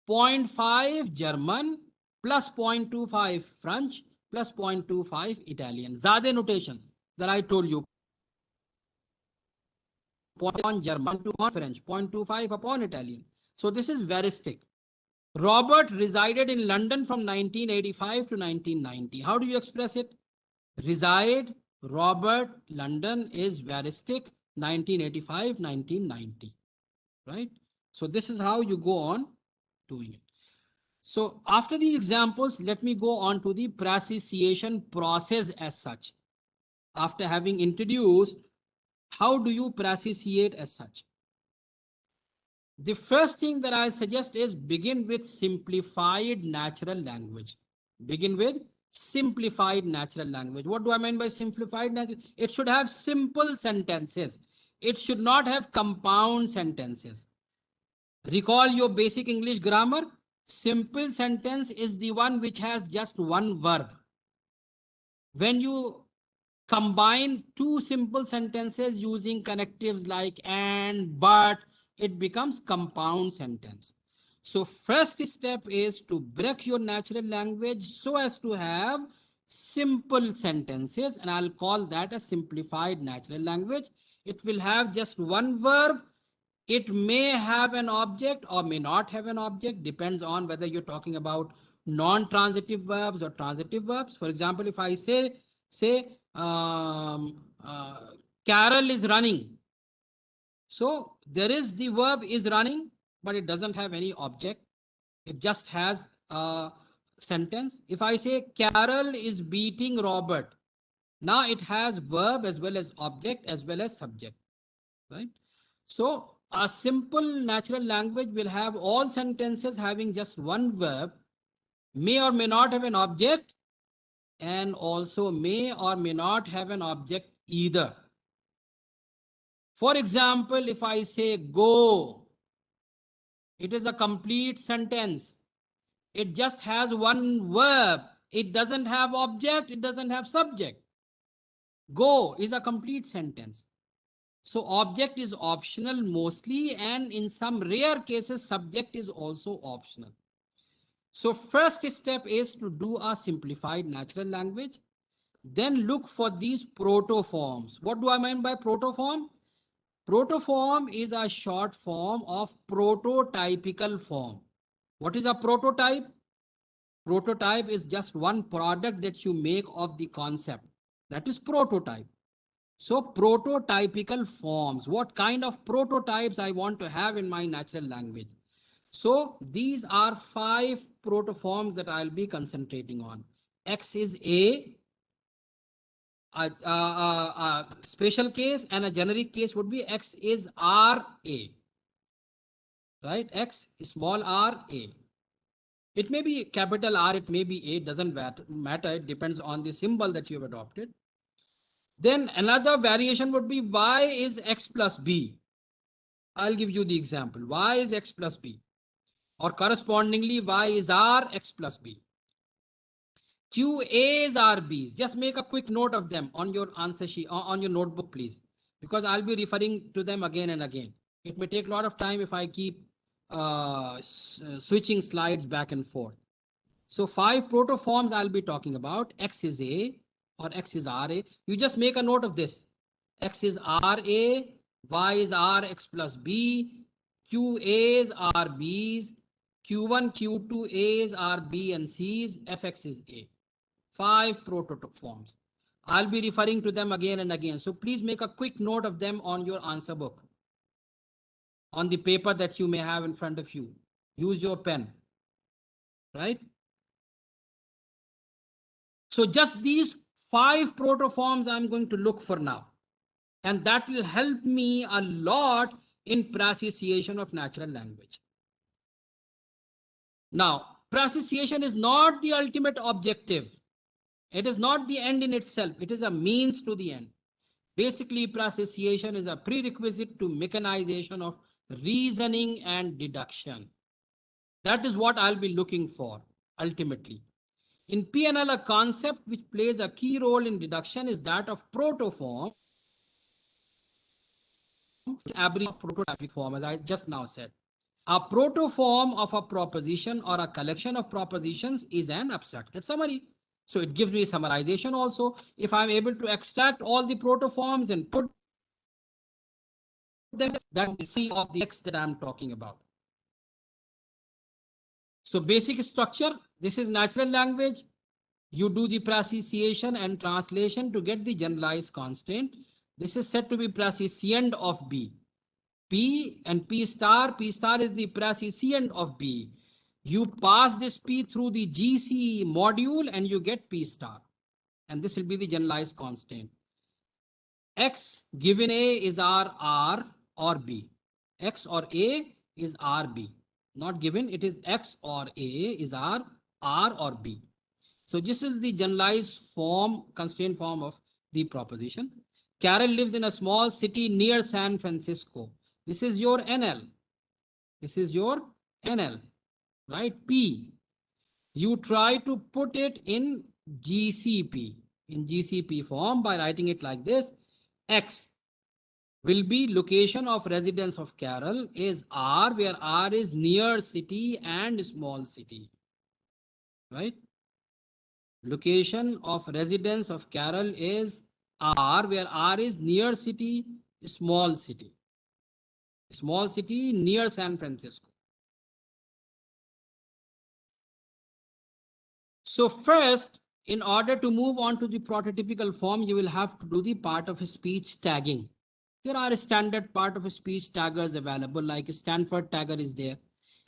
S3: 0.5 German plus 0.25 French plus 0.25 Italian. Zade notation that I told you. 0.1 German to 1 French, 0.25 upon Italian. So this is veristic. Robert resided in London from 1985 to 1990. How do you express it? Reside, Robert, London is veristic, 1985, 1990. Right? So this is how you go on doing it. So after the examples, let me go on to the praciation process as such. After having introduced, how do you praciate as such? The first thing that I suggest is begin with simplified natural language. Begin with simplified natural language. What do I mean by simplified natural? It should have simple sentences. It should not have compound sentences. Recall your basic English grammar. Simple sentence is the one which has just one verb. When you combine two simple sentences using connectives like and, but, it becomes compound sentence. So first step is to break your natural language so as to have simple sentences, and I'll call that a simplified natural language. It will have just one verb. It may have an object or may not have an object, depends on whether you're talking about non-transitive verbs or transitive verbs. For example, if I say Carol is running. So there is the verb is running, but it doesn't have any object. It just has a sentence. If I say Carol is beating Robert, now it has verb as well as object as well as subject, right? So a simple natural language will have all sentences having just one verb, may or may not have an object, and also may or may not have an object either. For example, if I say go, it is a complete sentence. It just has one verb. It doesn't have object. It doesn't have subject. Go is a complete sentence. So object is optional mostly, and in some rare cases, subject is also optional. So first step is to do a simplified natural language. Then look for these protoforms. What do I mean by protoform? Protoform is a short form of prototypical form. What is a prototype? Prototype is just one product that you make of the concept. That is prototype. So prototypical forms, what kind of prototypes I want to have in my natural language? So these are 5 protoforms that I'll be concentrating on. X is A, a special case, and a generic case would be X is RA, right? X is small r A. It may be capital R, it may be A, it doesn't matter. It depends on the symbol that you have adopted. Then another variation would be Y is X plus B. I'll give you the example. Y is X plus B, or correspondingly Y is R X plus B. Q A's are B's. Just make a quick note of them on your answer sheet, on your notebook, please, because I'll be referring to them again and again. It may take a lot of time if I keep switching slides back and forth. So 5 protoforms I'll be talking about. X is A or X is RA. You just make a note of this. X is RA, Y is R X plus B, Q A's are B's, Q1, Q2 A's are B and C's, Fx is A. 5 protoforms. I'll be referring to them again and again. So please make a quick note of them on your answer book, on the paper that you may have in front of you. Use your pen, right? So just these 5 protoforms I'm going to look for now. And that will help me a lot in praciation of natural language. Now, praciation is not the ultimate objective. It is not the end in itself. It is a means to the end. Basically, praciation is a prerequisite to mechanization of reasoning and deduction. That is what I'll be looking for ultimately. In PNL, a concept which plays a key role in deduction is that of protoform. prototypic form, as I just now said. A protoform of a proposition or a collection of propositions is an abstracted summary. So it gives me summarization also. If I'm able to extract all the protoforms and put them, that is the of the text that I'm talking about. So basic structure, this is natural language. You do the praeciation and translation to get the generalized constraint. This is said to be praecient of B. P and P star is the praecient of B. You pass this P through the GC module and you get P star. And this will be the generalized constant. X given A is R or B. X or A is RB. Not given, it is X or A is R or B. So this is the generalized form, constraint form of the proposition. Carol lives in a small city near San Francisco. This is your NL. This is your NL, right? P. You try to put it in GCP form by writing it like this. X will be location of residence of Carol is R, where R is near city and small city, right? Location of residence of Carol is R, where R is near city, small city. Small city near San Francisco. So first, in order to move on to the prototypical form, you will have to do the part of speech tagging. There are standard part of speech taggers available, like Stanford tagger is there.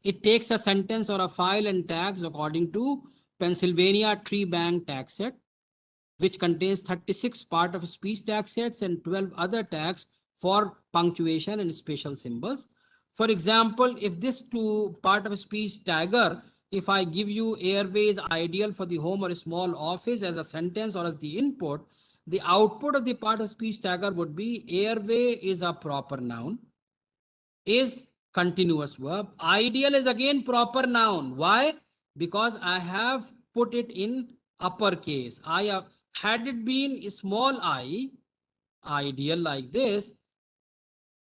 S3: It takes a sentence or a file and tags according to Pennsylvania tree bank tag set, which contains 36 part of speech tag sets and 12 other tags for punctuation and special symbols. For example, if this two part of speech tagger, if I give you airway is ideal for the home or small office as a sentence or as the input, the output of the part of speech tagger would be airway is a proper noun, is continuous verb. Ideal is again proper noun. Why? Because I have put it in uppercase. I have, had it been small I, ideal like this,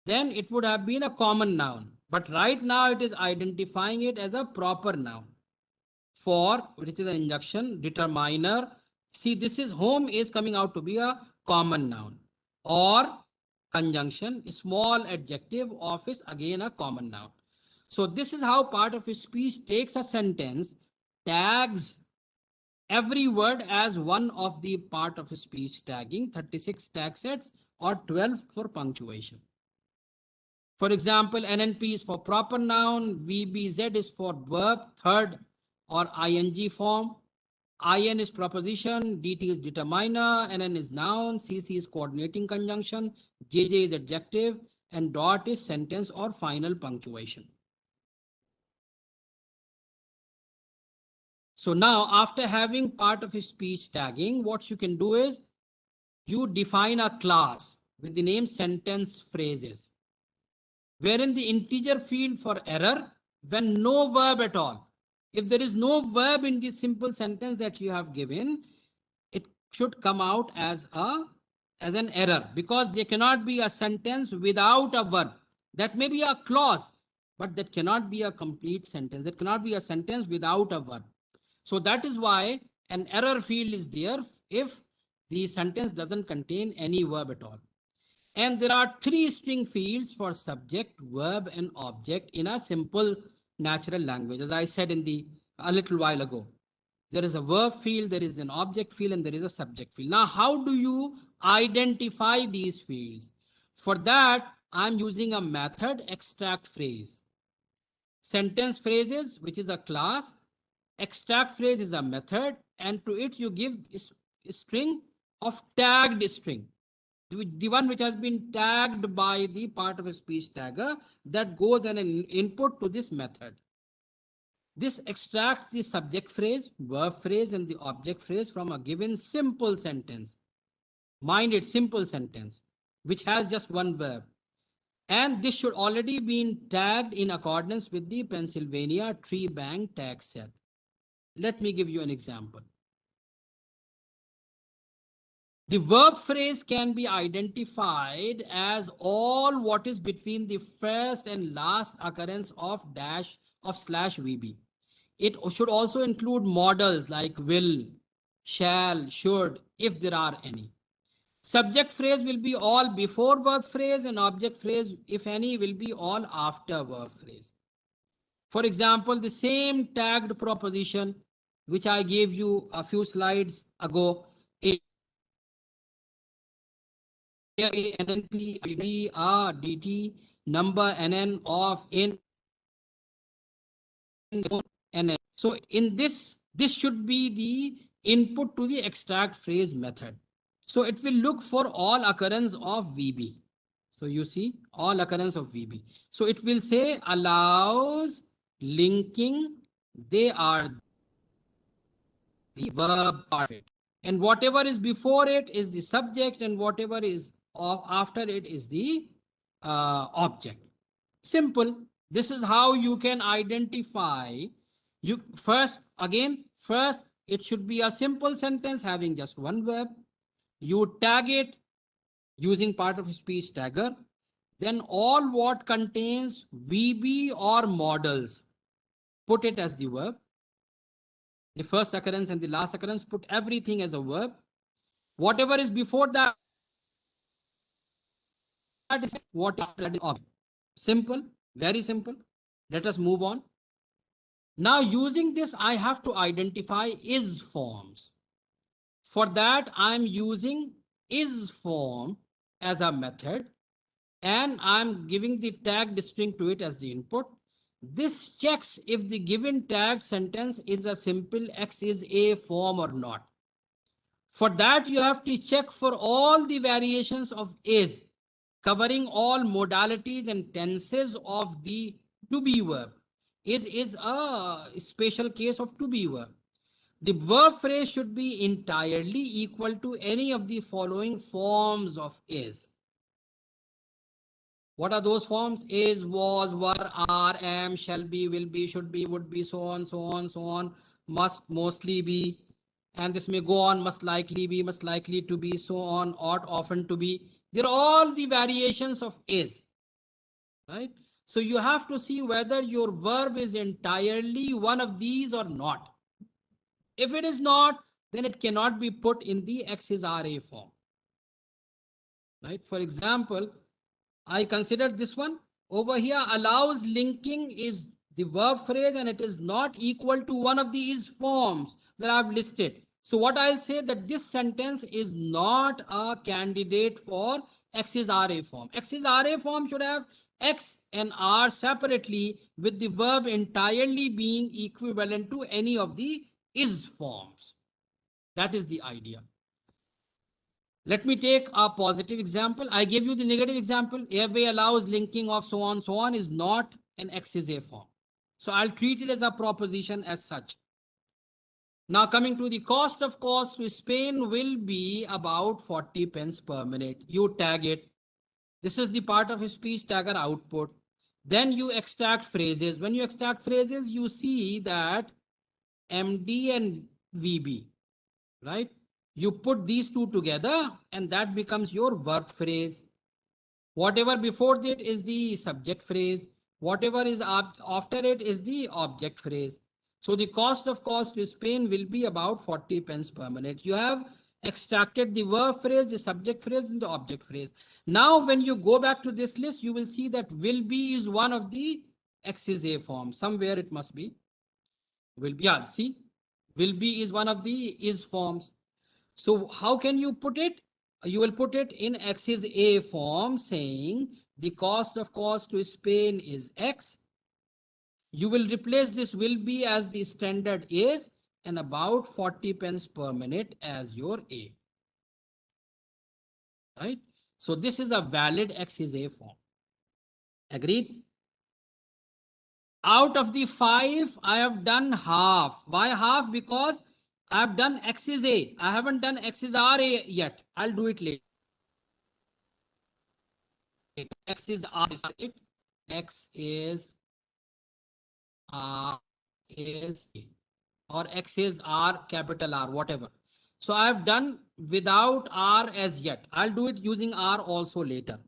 S3: then it would have been a common noun. But right now it is identifying it as a proper noun. For, which is an injunction, determiner. See, this is home is coming out to be a common noun. Or conjunction, small adjective, office, again a common noun. So this is how part of a speech takes a sentence, tags every word as one of the part of a speech tagging, 36 tag sets or 12 for punctuation. For example, NNP is for proper noun, VBZ is for verb, third or ing form, IN is proposition, DT is determiner, NN is noun, CC is coordinating conjunction, JJ is adjective, and dot is sentence or final punctuation. So now after having part of speech tagging, what you can do is you define a class with the name sentence phrases, wherein the integer field for error when no verb at all. If there is no verb in the simple sentence that you have given, it should come out as an error, because there cannot be a sentence without a verb. That may be a clause, but that cannot be a complete sentence. That cannot be a sentence without a verb. So that is why an error field is there if the sentence doesn't contain any verb at all. And there are 3 string fields for subject, verb, and object in a simple natural language. As I said a little while ago, there is a verb field, there is an object field, and there is a subject field. Now, how do you identify these fields? For that, I'm using a method, extract phrase. Sentence phrases, which is a class. Extract phrase is a method, and to it you give a string of tagged string. The one which has been tagged by the part of a speech tagger, that goes as an input to this method. This extracts the subject phrase, verb phrase, and the object phrase from a given simple sentence. Mind it, simple sentence, which has just one verb. And this should already be tagged in accordance with the Pennsylvania tree bank tag set. Let me give you an example. The verb phrase can be identified as all what is between the first and last occurrence of dash of slash VB. It should also include modals like will, shall, should, if there are any. Subject phrase will be all before verb phrase, and object phrase, if any, will be all after verb phrase. For example, the same tagged proposition which I gave you a few slides ago, NNP, ID, DT, number, NN of, in, NN. So in this should be the input to the extract phrase method. So it will look for all occurrence of VB. So you see all occurrence of VB. So it will say allows linking. They are the verb part of it. And whatever is before it is the subject, and whatever is after it is the object. Simple. This is how you can identify. You first it should be a simple sentence having just one verb. You tag it using part of speech tagger. Then all what contains VB or modals, put it as the verb. The first occurrence and the last occurrence, put everything as a verb. Whatever is before that is what after that is object. Simple, very simple. Let us move on. Now using this, I have to identify is forms. For that, I'm using is form as a method, and I'm giving the tag string to it as the input. This checks if the given tagged sentence is a simple X is a form or not. For that, you have to check for all the variations of is, covering all modalities and tenses of the to be verb. Is a special case of to be verb. The verb phrase should be entirely equal to any of the following forms of is. What are those forms? Is, was, were, are, am, shall be, will be, should be, would be, so on, so on, so on, must, mostly be, and this may go on, must likely be, must likely to be, so on, ought, often to be. They're all the variations of is, right? So you have to see whether your verb is entirely one of these or not. If it is not, then it cannot be put in the X is RA form, right? For example, I considered this one over here. Allows linking is the verb phrase, and it is not equal to one of these forms that I've listed. So what I'll say that this sentence is not a candidate for X is RA form. X is RA form should have X and R separately, with the verb entirely being equivalent to any of the is forms. That is the idea. Let me take a positive example. I gave you the negative example. Airway allows linking of so on is not an X is a form. So I'll treat it as a proposition as such. Now coming to the cost of calls to Spain will be about 40 pence per minute. You tag it. This is the part of speech tagger output. Then you extract phrases. When you extract phrases, you see that MD and VB, right? You put these two together and that becomes your verb phrase. Whatever before that is the subject phrase. Whatever is after it is the object phrase. So the cost of calls to Spain will be about 40 pence per minute. You have extracted the verb phrase, the subject phrase, and the object phrase. Now when you go back to this list, you will see that will be is one of the X is a form. Somewhere it must be. Will be, yeah, see, will be is one of the is forms. So how can you put it? You will put it in X is a form, saying the cost of calls to Spain is X. You will replace this will be as the standard is, and about 40 pence per minute as your A. Right? So this is a valid X is a form. Agreed? Out of the 5, I have done half. Why half? Because I've done X is A. I haven't done X is RA yet. I'll do it later. X is R. X is R is A, or X is R capital R, whatever. So I've done without R as yet. I'll do it using R also later.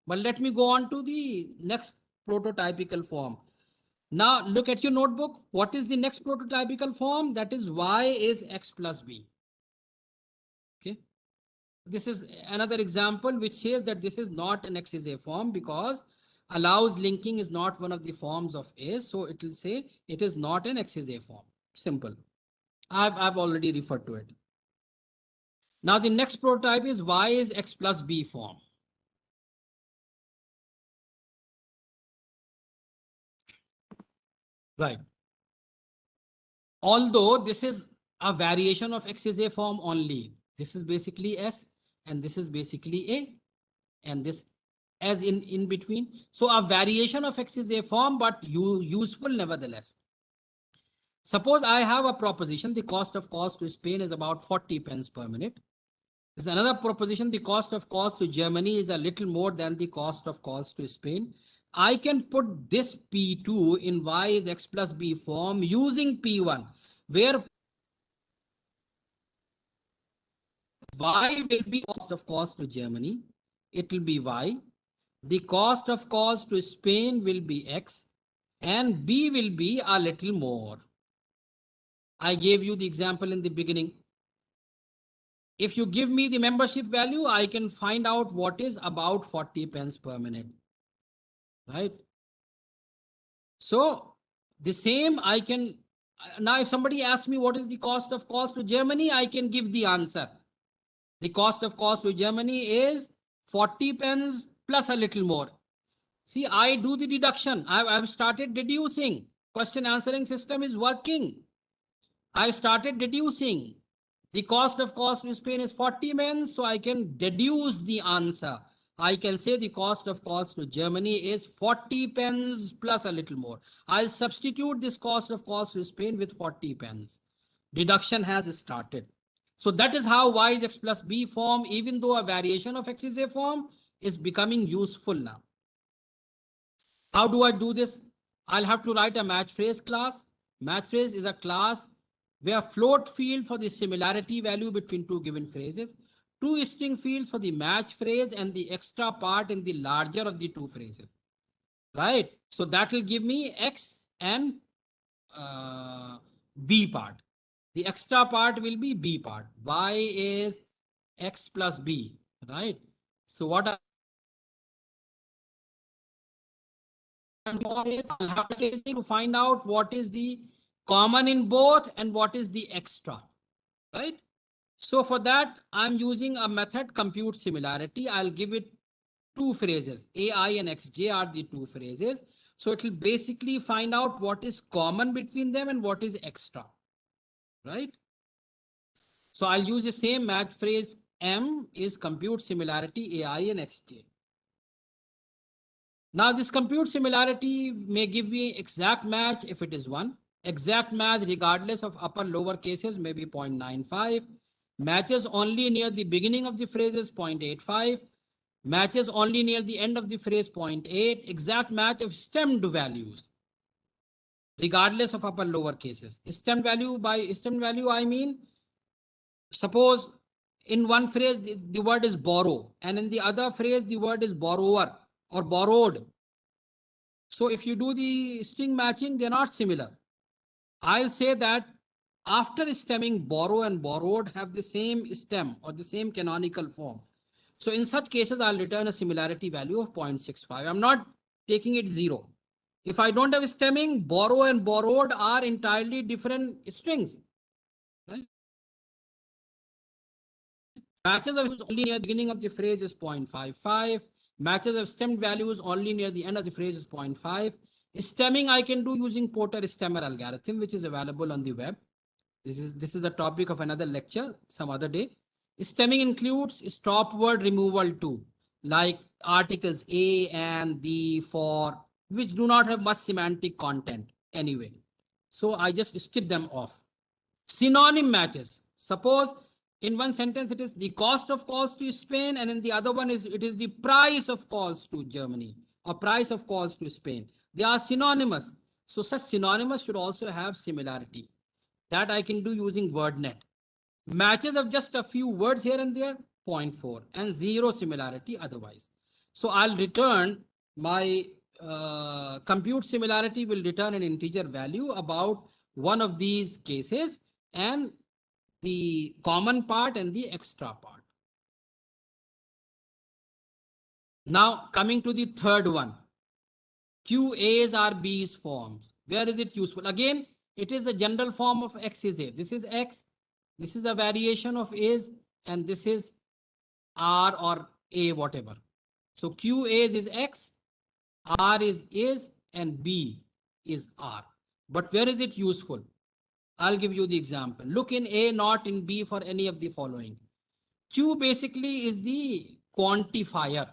S3: But let me go on to the next prototypical form. Now look at your notebook. What is the next prototypical form? That is Y is X plus B. Okay. This is another example which says that this is not an X is A form because allows linking is not one of the forms of A. So it will say it is not an X is A form. Simple. I've already referred to it. Now the next prototype is Y is X plus B form. Right. Although this is a variation of X is A form only. This is basically S and this is basically A and this as in between. So a variation of X is A form, but useful nevertheless. Suppose I have a proposition, the cost of calls to Spain is about 40 pence per minute. There's another proposition, the cost of calls to Germany is a little more than the cost of calls to Spain. I can put this P2 in Y is X plus B form using P1, where Y will be cost of calls to Germany. It will be Y. The cost of calls to Spain will be X and B will be a little more. I gave you the example in the beginning. If you give me the membership value, I can find out what is about 40 pence per minute. Right? So the same I can, now if somebody asks me what is the cost of calls to Germany, I can give the answer. The cost of calls to Germany is 40 pence plus a little more. See, I do the deduction. I've started deducing. Question answering system is working. I've started deducing. The cost of calls to Spain is 40 pence, so I can deduce the answer. I can say the cost of calls to Germany is 40 pence plus a little more. I'll substitute this cost of calls to Spain with 40 pence. Deduction has started. So that is how Y is X plus B form, even though a variation of X is A form, is becoming useful now. How do I do this? I'll have to write a match phrase class. Match phrase is a class where float field for the similarity value between two given phrases, two string fields for the match phrase, and the extra part in the larger of the two phrases. Right? So that will give me X and B part. The extra part will be B part. Y is X plus B. Right? So what I'll have to find out what is the common in both and what is the extra, right? So for that, I'm using a method compute similarity. I'll give it two phrases. AI and XJ are the two phrases. So it will basically find out what is common between them and what is extra, right? So I'll use the same match phrase. M is compute similarity AI and XJ. Now this compute similarity may give me exact match if it is 1. Exact match regardless of upper lower cases may be 0.95. Matches only near the beginning of the phrase is 0.85. Matches only near the end of the phrase 0.8. Exact match of stemmed values regardless of upper lower cases. Stemmed value, by stemmed value I mean, suppose in one phrase the word is borrow and in the other phrase the word is borrower or borrowed. So if you do the string matching, they're not similar. I'll say that after stemming, borrow and borrowed have the same stem or the same canonical form. So in such cases, I'll return a similarity value of 0.65. I'm not taking it 0. If I don't have stemming, borrow and borrowed are entirely different strings. Right? Matches of only near the beginning of the phrase is 0.55. Matches of stemmed values only near the end of the phrase is 0.5. Stemming I can do using Porter stemmer algorithm, which is available on the web. This is a topic of another lecture some other day. Stemming includes stop word removal too, like articles A and the, for, which do not have much semantic content anyway. So I just strip them off. Synonym matches. Suppose in one sentence it is the cost of calls to Spain, and in the other one it is the price of calls to Germany or price of calls to Spain. They are synonymous. So such synonymous should also have similarity. That I can do using WordNet. Matches of just a few words here and there, 0.4, and zero similarity otherwise. So I'll return my compute similarity will return an integer value about one of these cases and the common part and the extra part. Now coming to the third one, QA's are B's forms. Where is it useful? Again, it is a general form of X is A. This is X. This is a variation of A's, and this is R or A, whatever. So QA's is X, R is A's, and B is R. But where is it useful? I'll give you the example. Look in A, not in B for any of the following. Q basically is the quantifier.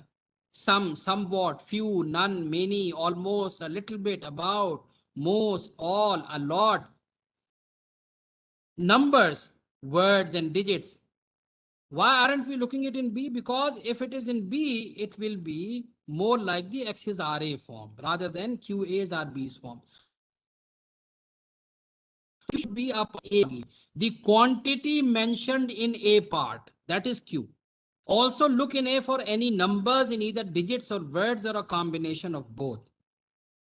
S3: Some, somewhat, few, none, many, almost, a little bit, about, most, all, a lot. Numbers, words and digits. Why aren't we looking at it in B? Because if it is in B, it will be more like the X is RA form rather than QA's are B's form. It should be up A. The quantity mentioned in A part, that is Q. Also look in A for any numbers in either digits or words or a combination of both.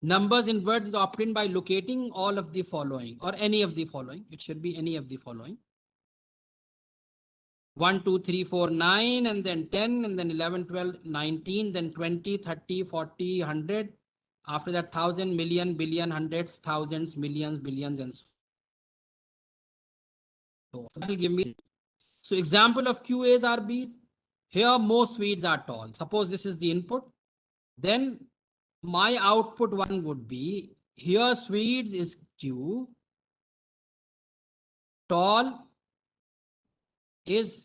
S3: Numbers in words is obtained by locating all of the following or any of the following. It should be any of the following. 1, 2, 3, 4, 9, and then 10, and then 11, 12, 19, then 20, 30, 40, 100. After that, 1,000, million, billion, hundreds, thousands, millions, billions, and so on. That will give me. So example of QA's are B's. Here, most Swedes are tall. Suppose this is the input. Then my output one would be, here Swedes is Q. Tall is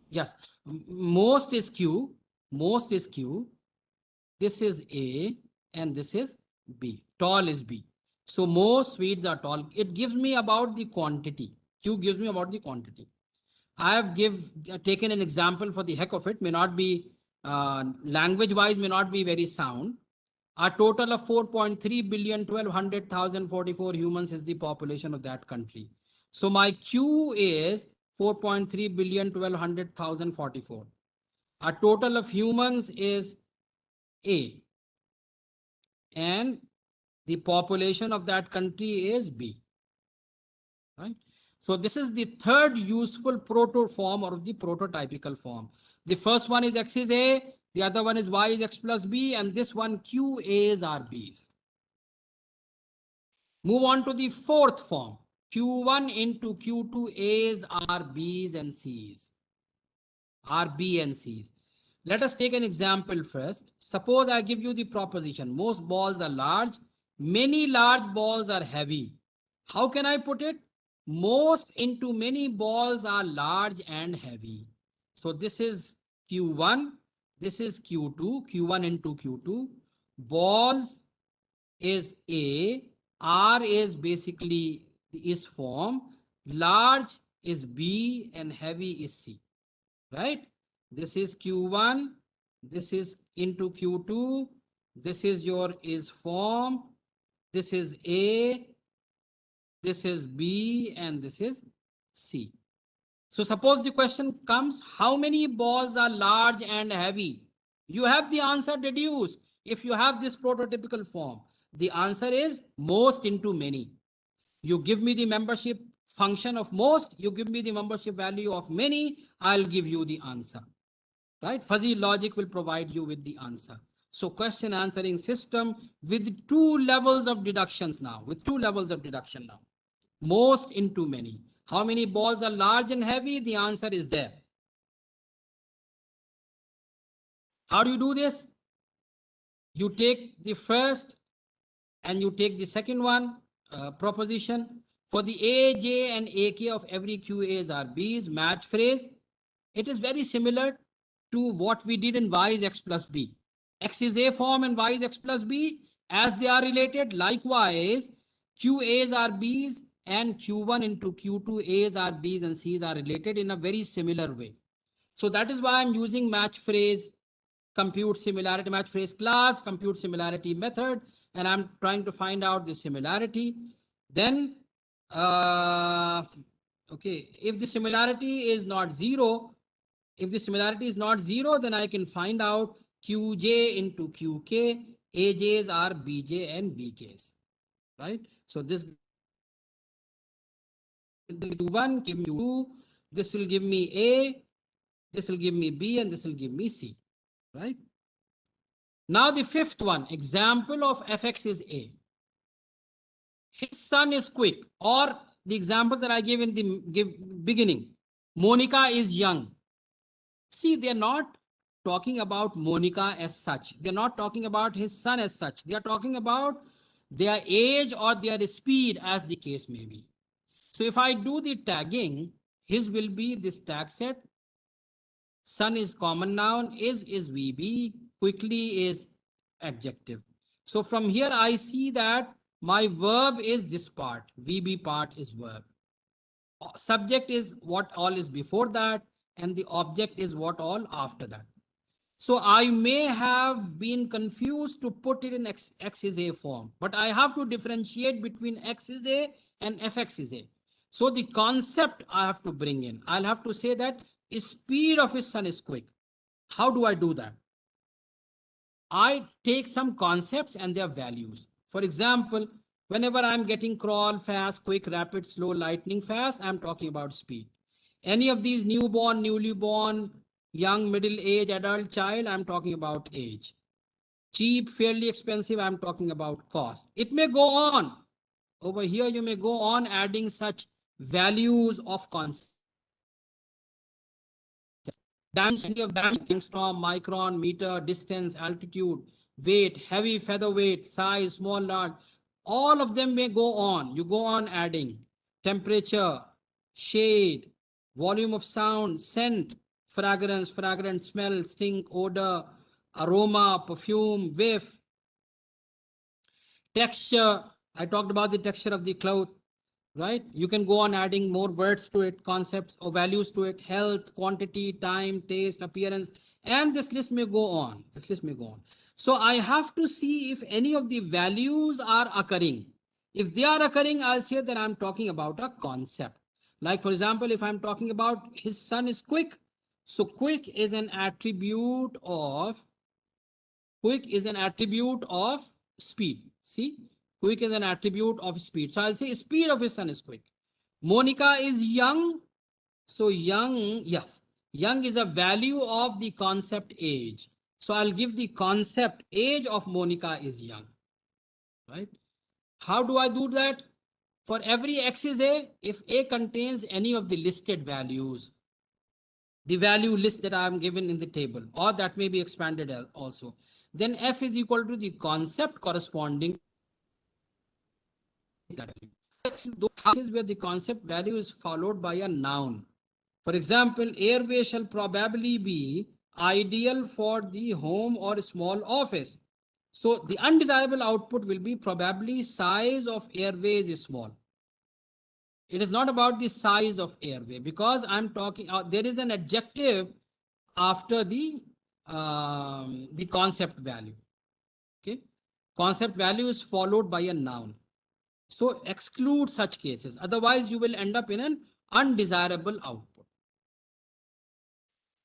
S3: yes, most is Q, most is Q, this is A, and this is B. Tall is B. So most Swedes are tall. It gives me about the quantity. Q gives me about the quantity. I have taken an example for the heck of it, may not be language wise, may not be very sound. A total of 4.3 billion 1,200,044 humans is the population of that country. So my Q is 4.3 billion 1,200,044. A total of humans is A. And the population of that country is B. Right? So this is the third useful proto form or the prototypical form. The first one is X is A, the other one is Y is X plus B, and this one Q A's are B's. Move on to the fourth form. Q1 into Q2 A's are B's and C's. Are B and C's. Let us take an example first. Suppose I give you the proposition. Most balls are large. Many large balls are heavy. How can I put it? Most into many balls are large and heavy. So this is Q1. This is Q2. Q1 into Q2. Balls is A. R is basically is form. Large is B and heavy is C. Right? This is Q1. This is into Q2. This is your is form. This is A. This is B and this is C. So suppose the question comes, how many balls are large and heavy? You have the answer deduced. If you have this prototypical form, the answer is most into many. You give me the membership function of most, you give me the membership value of many, I'll give you the answer. Right? Fuzzy logic will provide you with the answer. So question answering system with two levels of deductions now, Most into many. How many balls are large and heavy? The answer is there. How do you do this? You take the first and you take the second one, proposition. For the A, J, and AK of every QA's are B's, match phrase. It is very similar to what we did in Y is X plus B. X is A form and Y is X plus B. As they are related, likewise, QA's are B's and Q1 into Q2 A's are B's and C's are related in a very similar way. So that is why I'm using match phrase, compute similarity, match phrase class, compute similarity method, and I'm trying to find out the similarity. Then Okay, if the similarity is not zero, if the similarity is not zero, then I can find out Qj into Qk, Aj's are Bj and Bk's, right? So this will give me 1, give me 2, this will give me A, this will give me B, and this will give me C, right? Now the fifth one, example of fx is A. His son is quick, or the example that I gave in the beginning, Monica is young. See, they're not talking about Monica as such. They're not talking about his son as such. They are talking about their age or their speed, as the case may be. So if I do the tagging, his will be this tag set. Son is common noun, is VB, quickly is adjective. So from here I see that my verb is this part, VB part is verb. Subject is what all is before that, and the object is what all after that. So I may have been confused to put it in X is A form, but I have to differentiate between X is A and Fx is A. So the concept I have to bring in, I'll have to say that speed of his son is quick. How do I do that? I take some concepts and their values. For example, whenever I'm getting crawl, fast, quick, rapid, slow, lightning, fast, I'm talking about speed. Any of these newborn, newly born, young, middle age, adult, child, I'm talking about age. Cheap, fairly expensive, I'm talking about cost. It may go on. Over here, you may go on adding such values of concepts. Dimension of angstrom, micron, meter, distance, altitude, weight, heavy, featherweight, size, small, large. All of them may go on. You go on adding temperature, shade, volume of sound, scent, fragrance, fragrant smell, stink, odor, aroma, perfume, whiff, texture. I talked about the texture of the cloth, right? You can go on adding more words to it, concepts or values to it, health, quantity, time, taste, appearance, and this list may go on. This list may go on. So I have to see if any of the values are occurring. If they are occurring, I'll say that I'm talking about a concept. Like, for example, if I'm talking about his son is quick, so quick is an attribute of speed. See, quick is an attribute of speed. So I'll say speed of his son is quick. Monica is young. So young, yes, young is a value of the concept age. So I'll give the concept age of Monica is young, right? How do I do that? For every X is A, if A contains any of the listed values, the value list that I am given in the table, or that may be expanded also, then F is equal to the concept corresponding to that value. Those cases where the concept value is followed by a noun. For example, airway shall probably be ideal for the home or small office. So the undesirable output will be probably size of airways is small. It is not about the size of airway, because I'm talking, there is an adjective after the concept value. Okay, concept value is followed by a noun. So exclude such cases. Otherwise, you will end up in an undesirable output.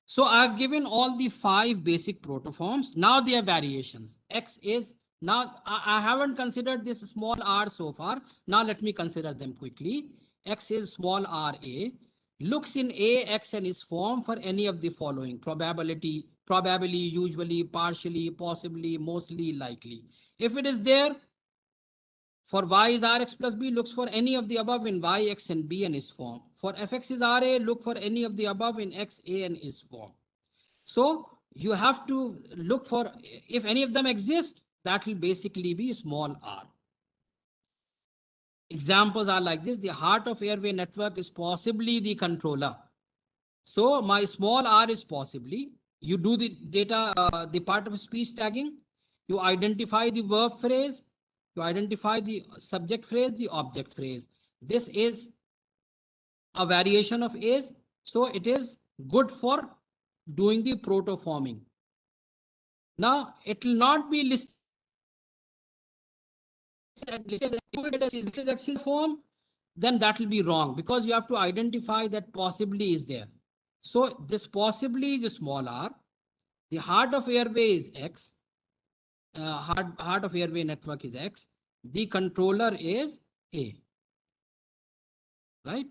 S3: So I've given all the 5 basic protoforms. Now there are variations. X is, now I haven't considered this small r so far. Now let me consider them quickly. X is small r A, looks in A, X and is form for any of the following: probability, probably, usually, partially, possibly, mostly, likely. If it is there, for y is Rx plus B, looks for any of the above in Y, X and B and is form. For Fx is Ra, look for any of the above in X, A and is form. So you have to look for, if any of them exist, that will basically be small r. Examples are like this: the heart of airway network is possibly the controller. So my small r is possibly. You do the data, the part of speech tagging. You identify the verb phrase. You identify the subject phrase, the object phrase. This is a variation of is. So it is good for doing the protoforming. Now it will not be listed form, then that will be wrong, because you have to identify that possibly is there. So this possibly is a small r. The heart of airway is X. Heart of airway network is X. The controller is A. Right?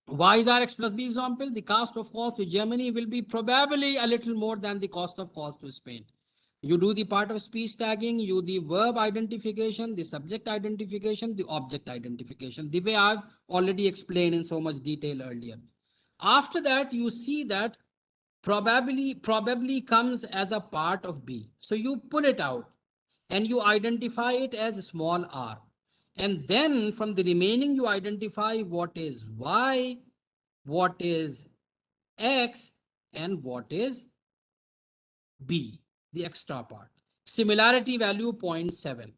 S3: Why is Rx plus B example? The cost of calls to Germany will be probably a little more than the cost of calls to Spain. You do the part of speech tagging, you the verb identification, the subject identification, the object identification, the way I've already explained in so much detail earlier. After that, you see that probably comes as a part of B. So you pull it out and you identify it as small r. And then from the remaining, you identify what is Y, what is X, and what is B, the extra part. Similarity value 0.7,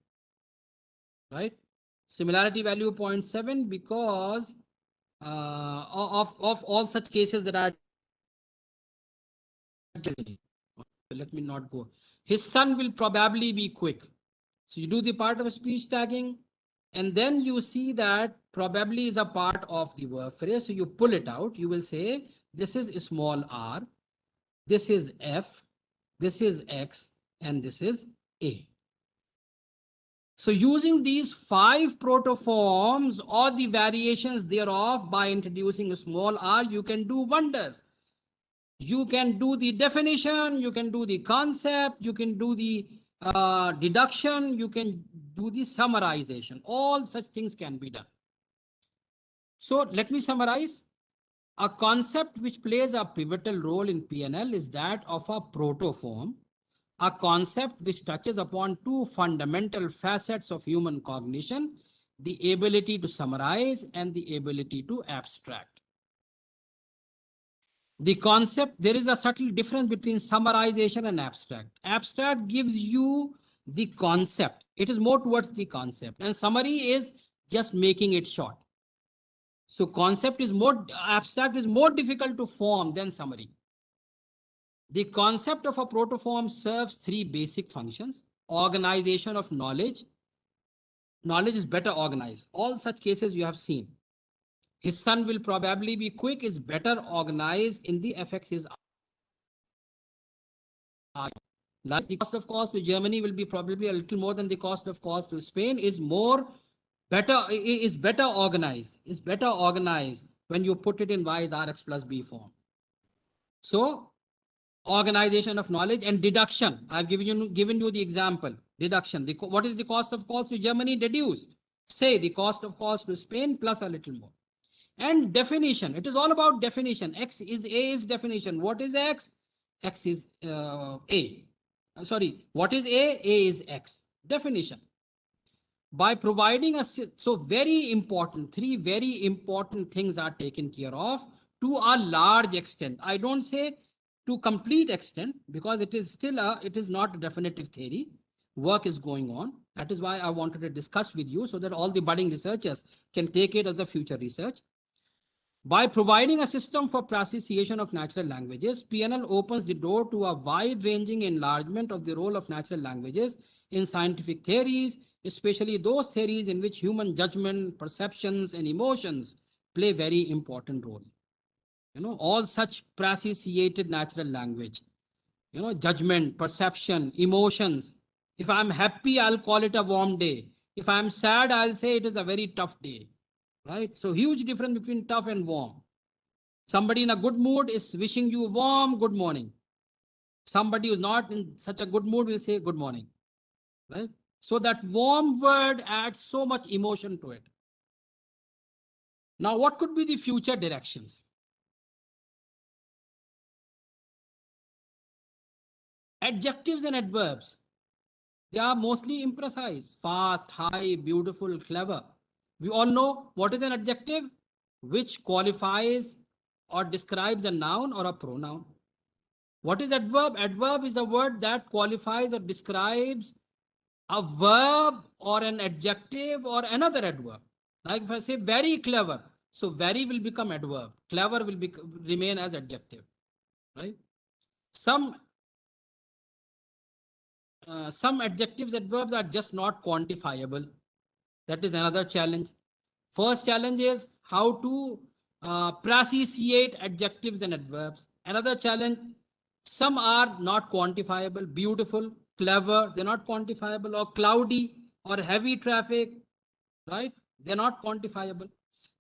S3: right? Similarity value 0.7 because of all such cases that are, let me not go. His son will probably be quick. So you do the part of speech tagging, and then you see that probably is a part of the verb phrase. So you pull it out. You will say, this is small r, this is F, this is X, and this is A. So using these 5 protoforms or the variations thereof by introducing a small r, you can do wonders. You can do the definition, you can do the concept, you can do the deduction, you can do the summarization. All such things can be done. So let me summarize. A concept which plays a pivotal role in PNL is that of a protoform, a concept which touches upon 2 fundamental facets of human cognition, the ability to summarize and the ability to abstract. The concept, there is a subtle difference between summarization and abstract. Abstract gives you the concept. It is more towards the concept, and summary is just making it short. So concept is more, abstract is more difficult to form than summary. The concept of a protoform serves 3 basic functions. Organization of knowledge. Knowledge is better organized. All such cases you have seen. His son will probably be quick is better organized in the FX is R. Like the cost of calls to Germany will be probably a little more than the cost of calls to Spain is better organized when you put it in Y is Rx plus B form. So organization of knowledge and deduction. I've given you the example. Deduction. What is the cost of calls to Germany? Deduced. Say the cost of calls to Spain plus a little more. And definition. It is all about definition. X is A is definition. What is X? X is A. Sorry. What is A? A is X. Definition. By providing a, so very important, 3 very important things are taken care of to a large extent. I don't say to complete extent because it is still it is not a definitive theory. Work is going on. That is why I wanted to discuss with you so that all the budding researchers can take it as a future research. By providing a system for processation of natural languages, PNL opens the door to a wide-ranging enlargement of the role of natural languages in scientific theories, especially those theories in which human judgment, perceptions, and emotions play very important role. You know, all such processated natural language, you know, judgment, perception, emotions. If I'm happy, I'll call it a warm day. If I'm sad, I'll say it is a very tough day. Right? So huge difference between tough and warm. Somebody in a good mood is wishing you warm good morning. Somebody who's not in such a good mood will say good morning. Right? So that warm word adds so much emotion to it. Now, what could be the future directions? Adjectives and adverbs. They are mostly imprecise, fast, high, beautiful, clever. We all know what is an adjective, which qualifies or describes a noun or a pronoun. What is adverb? Adverb is a word that qualifies or describes a verb or an adjective or another adverb. Like if I say very clever, so very will become adverb. Clever will remain as adjective, right? Some adjectives, adverbs are just not quantifiable. That is another challenge. First challenge is how to pronunciate adjectives and adverbs. Another challenge, some are not quantifiable, beautiful, clever, they're not quantifiable, or cloudy, or heavy traffic, right? They're not quantifiable.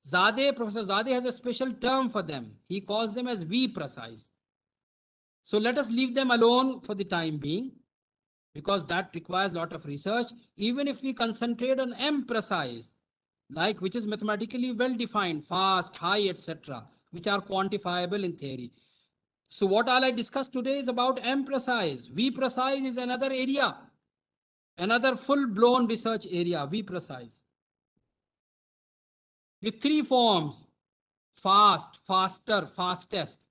S3: Professor Zadeh has a special term for them. He calls them as V precise. So let us leave them alone for the time being, because that requires a lot of research. Even if we concentrate on M precise, like which is mathematically well defined, fast, high, etc., which are quantifiable in theory. So what all I discussed today is about M precise. V precise is another area, another full-blown research area, V precise. With three forms: fast, faster, fastest.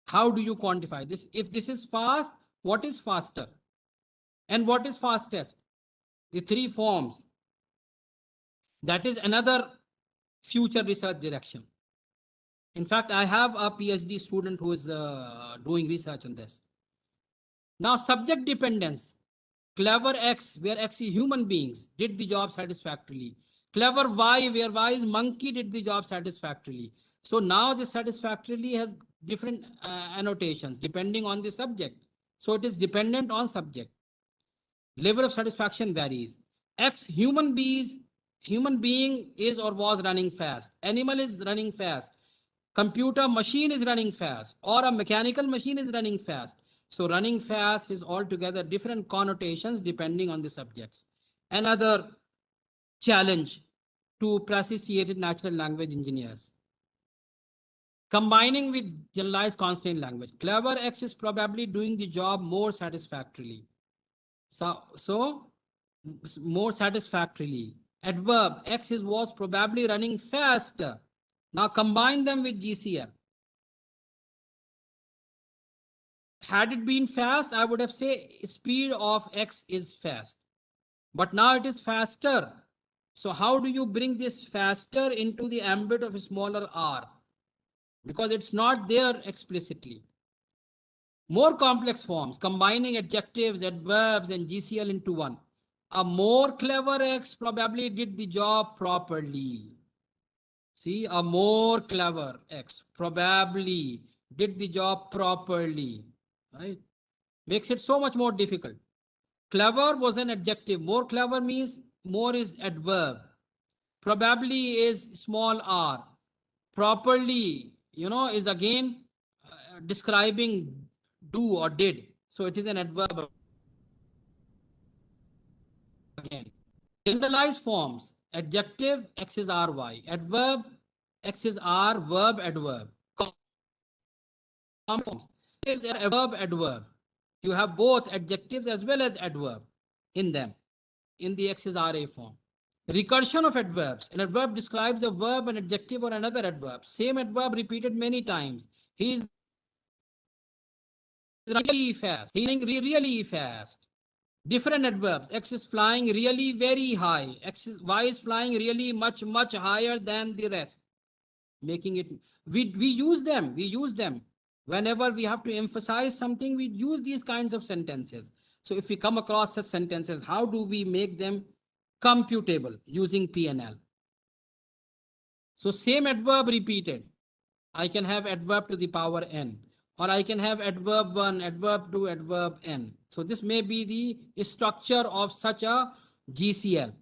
S3: How do you quantify this? If this is fast, what is faster? And what is fastest? The three forms. That is another future research direction. In fact, I have a PhD student who is doing research on this. Now, subject dependence. Clever X, where X is human beings, did the job satisfactorily. Clever Y, where Y is monkey, did the job satisfactorily. So now the satisfactorily has different annotations depending on the subject. So it is dependent on subject. Level of satisfaction varies. X, human being is or was running fast. Animal is running fast. Computer machine is running fast, or a mechanical machine is running fast. So running fast is altogether different connotations depending on the subjects. Another challenge to proficiency natural language engineers. Combining with generalized constraint language. Clever X is probably doing the job more satisfactorily. So more satisfactorily. Adverb X was probably running faster. Now combine them with GCL. Had it been fast, I would have said speed of X is fast. But now it is faster. So how do you bring this faster into the ambit of a smaller r? Because it's not there explicitly. More complex forms, combining adjectives, adverbs, and GCL into one. A more clever X probably did the job properly. See, a more clever X probably did the job properly, right? Makes it so much more difficult. Clever was an adjective. More clever means more is adverb. Probably is small r. Properly, is again describing do or did. So it is an adverb again. Generalized forms. Adjective, X is ry. Adverb, X is r. Verb, adverb. Forms. It's a verb, adverb. You have both adjectives as well as adverb in them, in the X is RA form. Recursion of adverbs. An adverb describes a verb, an adjective, or another adverb. Same adverb repeated many times. He is really fast. He's really fast. Different adverbs. X is flying really very high. Y is flying really much higher than the rest. Making it, we use them. We use them. Whenever we have to emphasize something, we use these kinds of sentences. So if we come across such sentences, how do we make them computable using PNL? So same adverb repeated. I can have adverb to the power n, or I can have adverb 1, adverb 2, adverb n. So this may be the structure of such a GCL.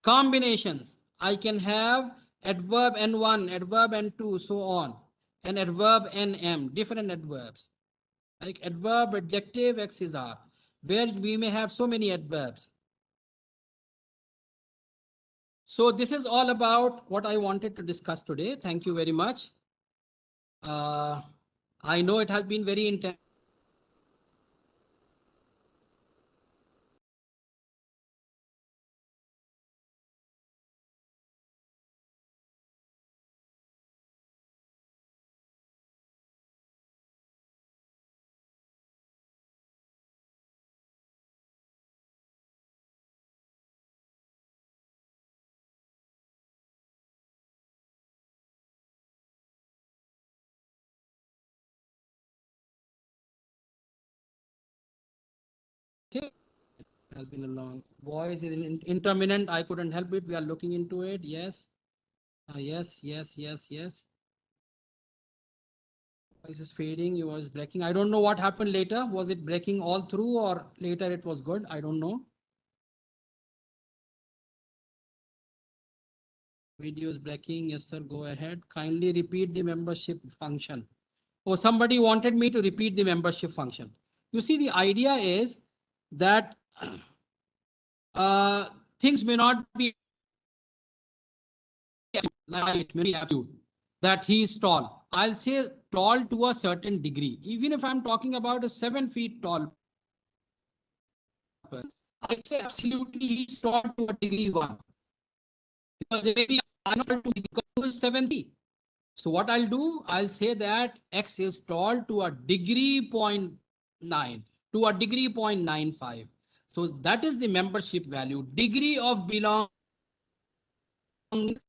S3: Combinations. I can have adverb n1, adverb n2, so on, and adverb nm, different adverbs. Like adverb, adjective, X is R, where we may have so many adverbs. So this is all about what I wanted to discuss today. Thank you very much. I know it has been very intense. has been a long voice is intermittent. I couldn't help it. We are looking into it. Yes. Yes. Voice is fading. You was breaking. I don't know what happened later. Was it breaking all through or later it was good? I don't know. Video is breaking. Yes, sir. Go ahead. Kindly repeat the membership function. Oh, somebody wanted me to repeat the membership function. You see, the idea is that things may not be like that he is tall. I'll say tall to a certain degree. Even if I'm talking about a 7 feet tall person, I say absolutely he's tall to a degree 1. Because maybe I'm not to 70. So what I'll do, I'll say that X is tall to a degree 0.9 to a degree 0.95. So that is the membership value. Degree of belonging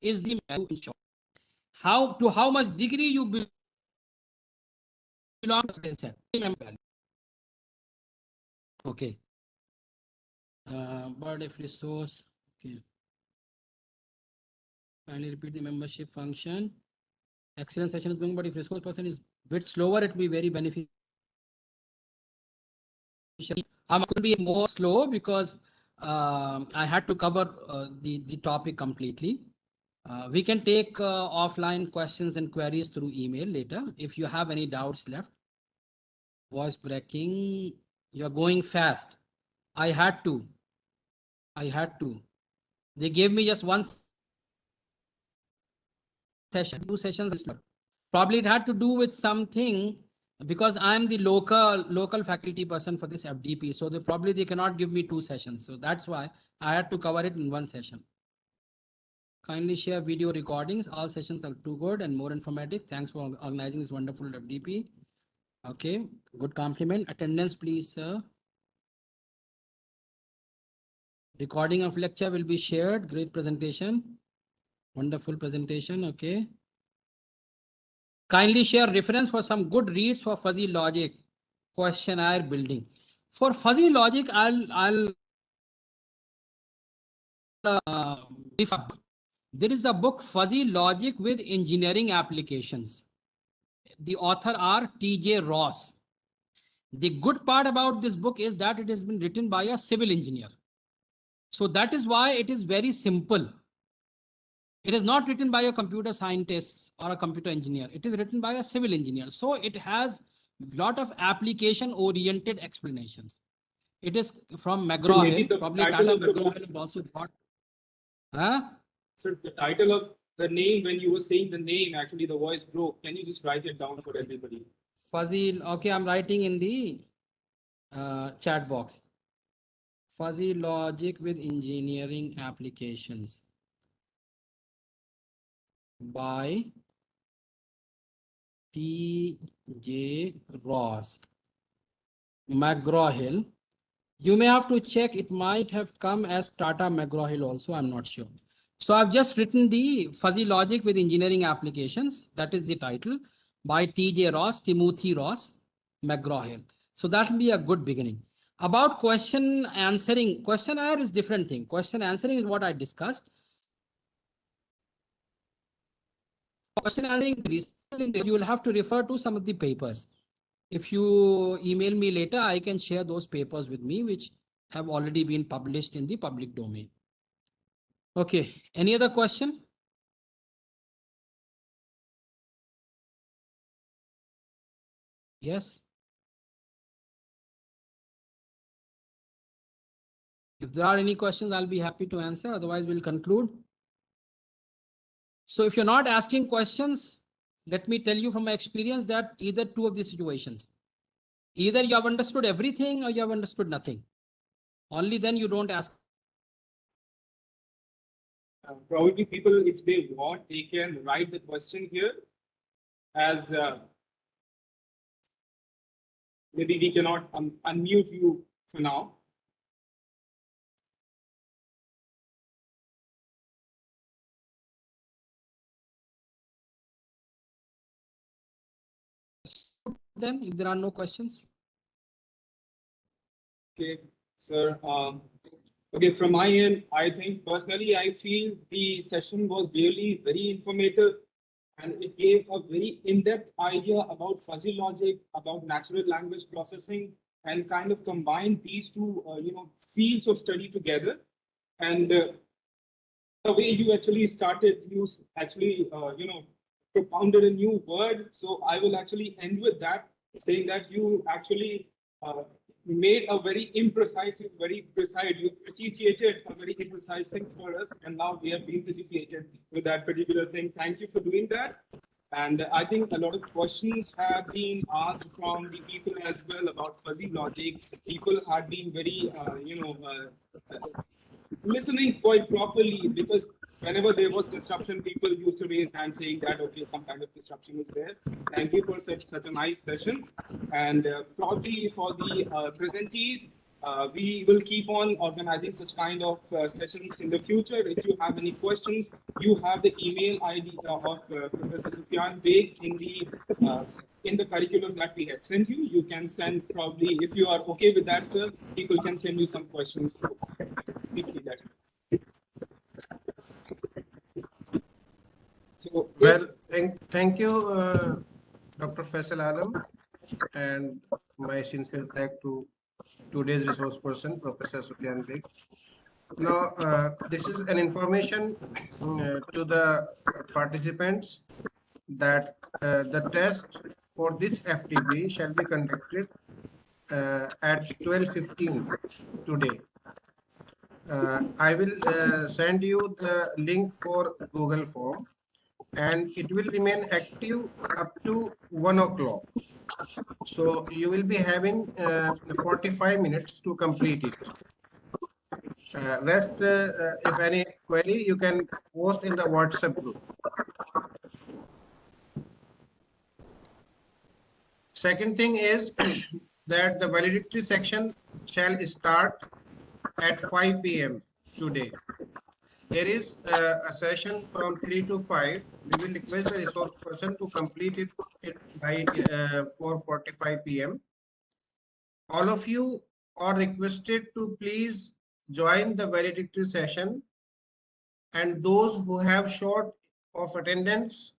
S3: is the value in short. How much degree you belong to set. Okay. But if resource, okay. Finally repeat the membership function. Excellent session is going, but if resource person is a bit slower, it will be very beneficial. I'm going to be more slow because I had to cover the topic completely. We can take offline questions and queries through email later. If you have any doubts left. Voice breaking. You're going fast. I had to. They gave me just one session, 2 sessions. Probably it had to do with something because I'm the local faculty person for this FDP. So they cannot give me 2 sessions. So that's why I had to cover it in 1 session. Kindly share video recordings. All sessions are too good and more informative. Thanks for organizing this wonderful FDP. Okay, good compliment. Attendance, please, sir. Recording of lecture will be shared. Great presentation. Wonderful presentation. Okay. Kindly share reference for some good reads for fuzzy logic questionnaire building. For fuzzy logic, I'll there is a book Fuzzy Logic with Engineering Applications. The author are T.J. Ross. The good part about this book is that it has been written by a civil engineer. So that is why it is very simple. It is not written by a computer scientist or a computer engineer. It is written by a civil engineer. So it has a lot of application oriented explanations. It is from McGraw-Hill. Probably Tata McGraw-Hill has also got.
S2: So the title of the name, when you were saying the name, actually the voice broke. Can you just write it down for everybody?
S3: Fuzzy. Okay, I'm writing in the chat box. Fuzzy Logic with Engineering Applications by T.J. Ross. McGraw-Hill. You may have to check. It might have come as Tata McGraw-Hill also. I'm not sure. So I've just written the Fuzzy Logic with Engineering Applications. That is the title by T.J. Ross, Timothy Ross, McGraw-Hill. So that will be a good beginning. About question answering, questionnaire is different thing. Question answering is what I discussed. Question answering, you will have to refer to some of the papers. If you email me later, I can share those papers with me, which have already been published in the public domain. Okay, any other question? Yes. If there are any questions, I'll be happy to answer. Otherwise, we'll conclude. So if you're not asking questions, let me tell you from my experience that either 2 of these situations. Either you have understood everything or you have understood nothing. Only then you don't ask.
S2: Probably people, if they want, they can write the question here as maybe we cannot unmute you for now.
S3: Then if there are no questions.
S2: Okay, sir. Okay, from my end, I think personally, I feel the session was really very informative and it gave a very in-depth idea about fuzzy logic, about natural language processing, and kind of combined these two, fields of study together. And the way you actually started, you actually, propounded a new word. So I will actually end with that, saying that you actually made a very imprecise, very precise, you precisiated a very imprecise thing for us. And now we have been precisiated with that particular thing. Thank you for doing that. And I think a lot of questions have been asked from the people as well about fuzzy logic. People had been very, listening quite properly, because whenever there was disruption, people used to raise hands saying that, okay, some kind of disruption is there. Thank you for such a nice session. And probably for the presentees, we will keep on organizing such kind of sessions in the future. If you have any questions, you have the email ID of Professor Sufyan Beg in the curriculum that we had sent you. You can send, probably, if you are okay with that, sir, people can send you some questions. So,
S1: Well, thank you, Dr. Faisal Alam, and my sincere thanks to today's resource person, Professor Sufyan Beg. Now, this is an information to the participants that the test for this FTP shall be conducted at 12:15 today. I will send you the link for Google Form, and it will remain active up to 1 o'clock. So you will be having 45 minutes to complete it. Rest, if any query, you can post in the WhatsApp group. Second thing is that the validity section shall start at 5 p.m. today. There is a session from 3 to 5. We will request the resource person to complete it by 4:45 p.m. All of you are requested to please join the validity session, and those who have short of attendance,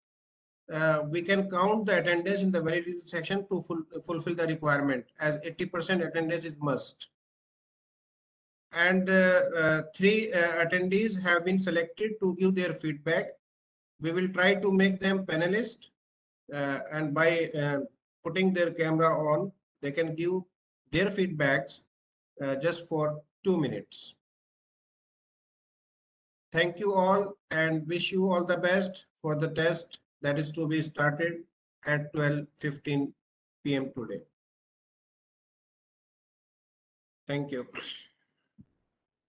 S1: we can count the attendance in the validity section to fulfill the requirement, as 80% attendance is must. And 3 attendees have been selected to give their feedback. We will try to make them panelists, and by putting their camera on, they can give their feedbacks just for 2 minutes. Thank you all and wish you all the best for the test that is to be started at 12:15 p.m. today. Thank you.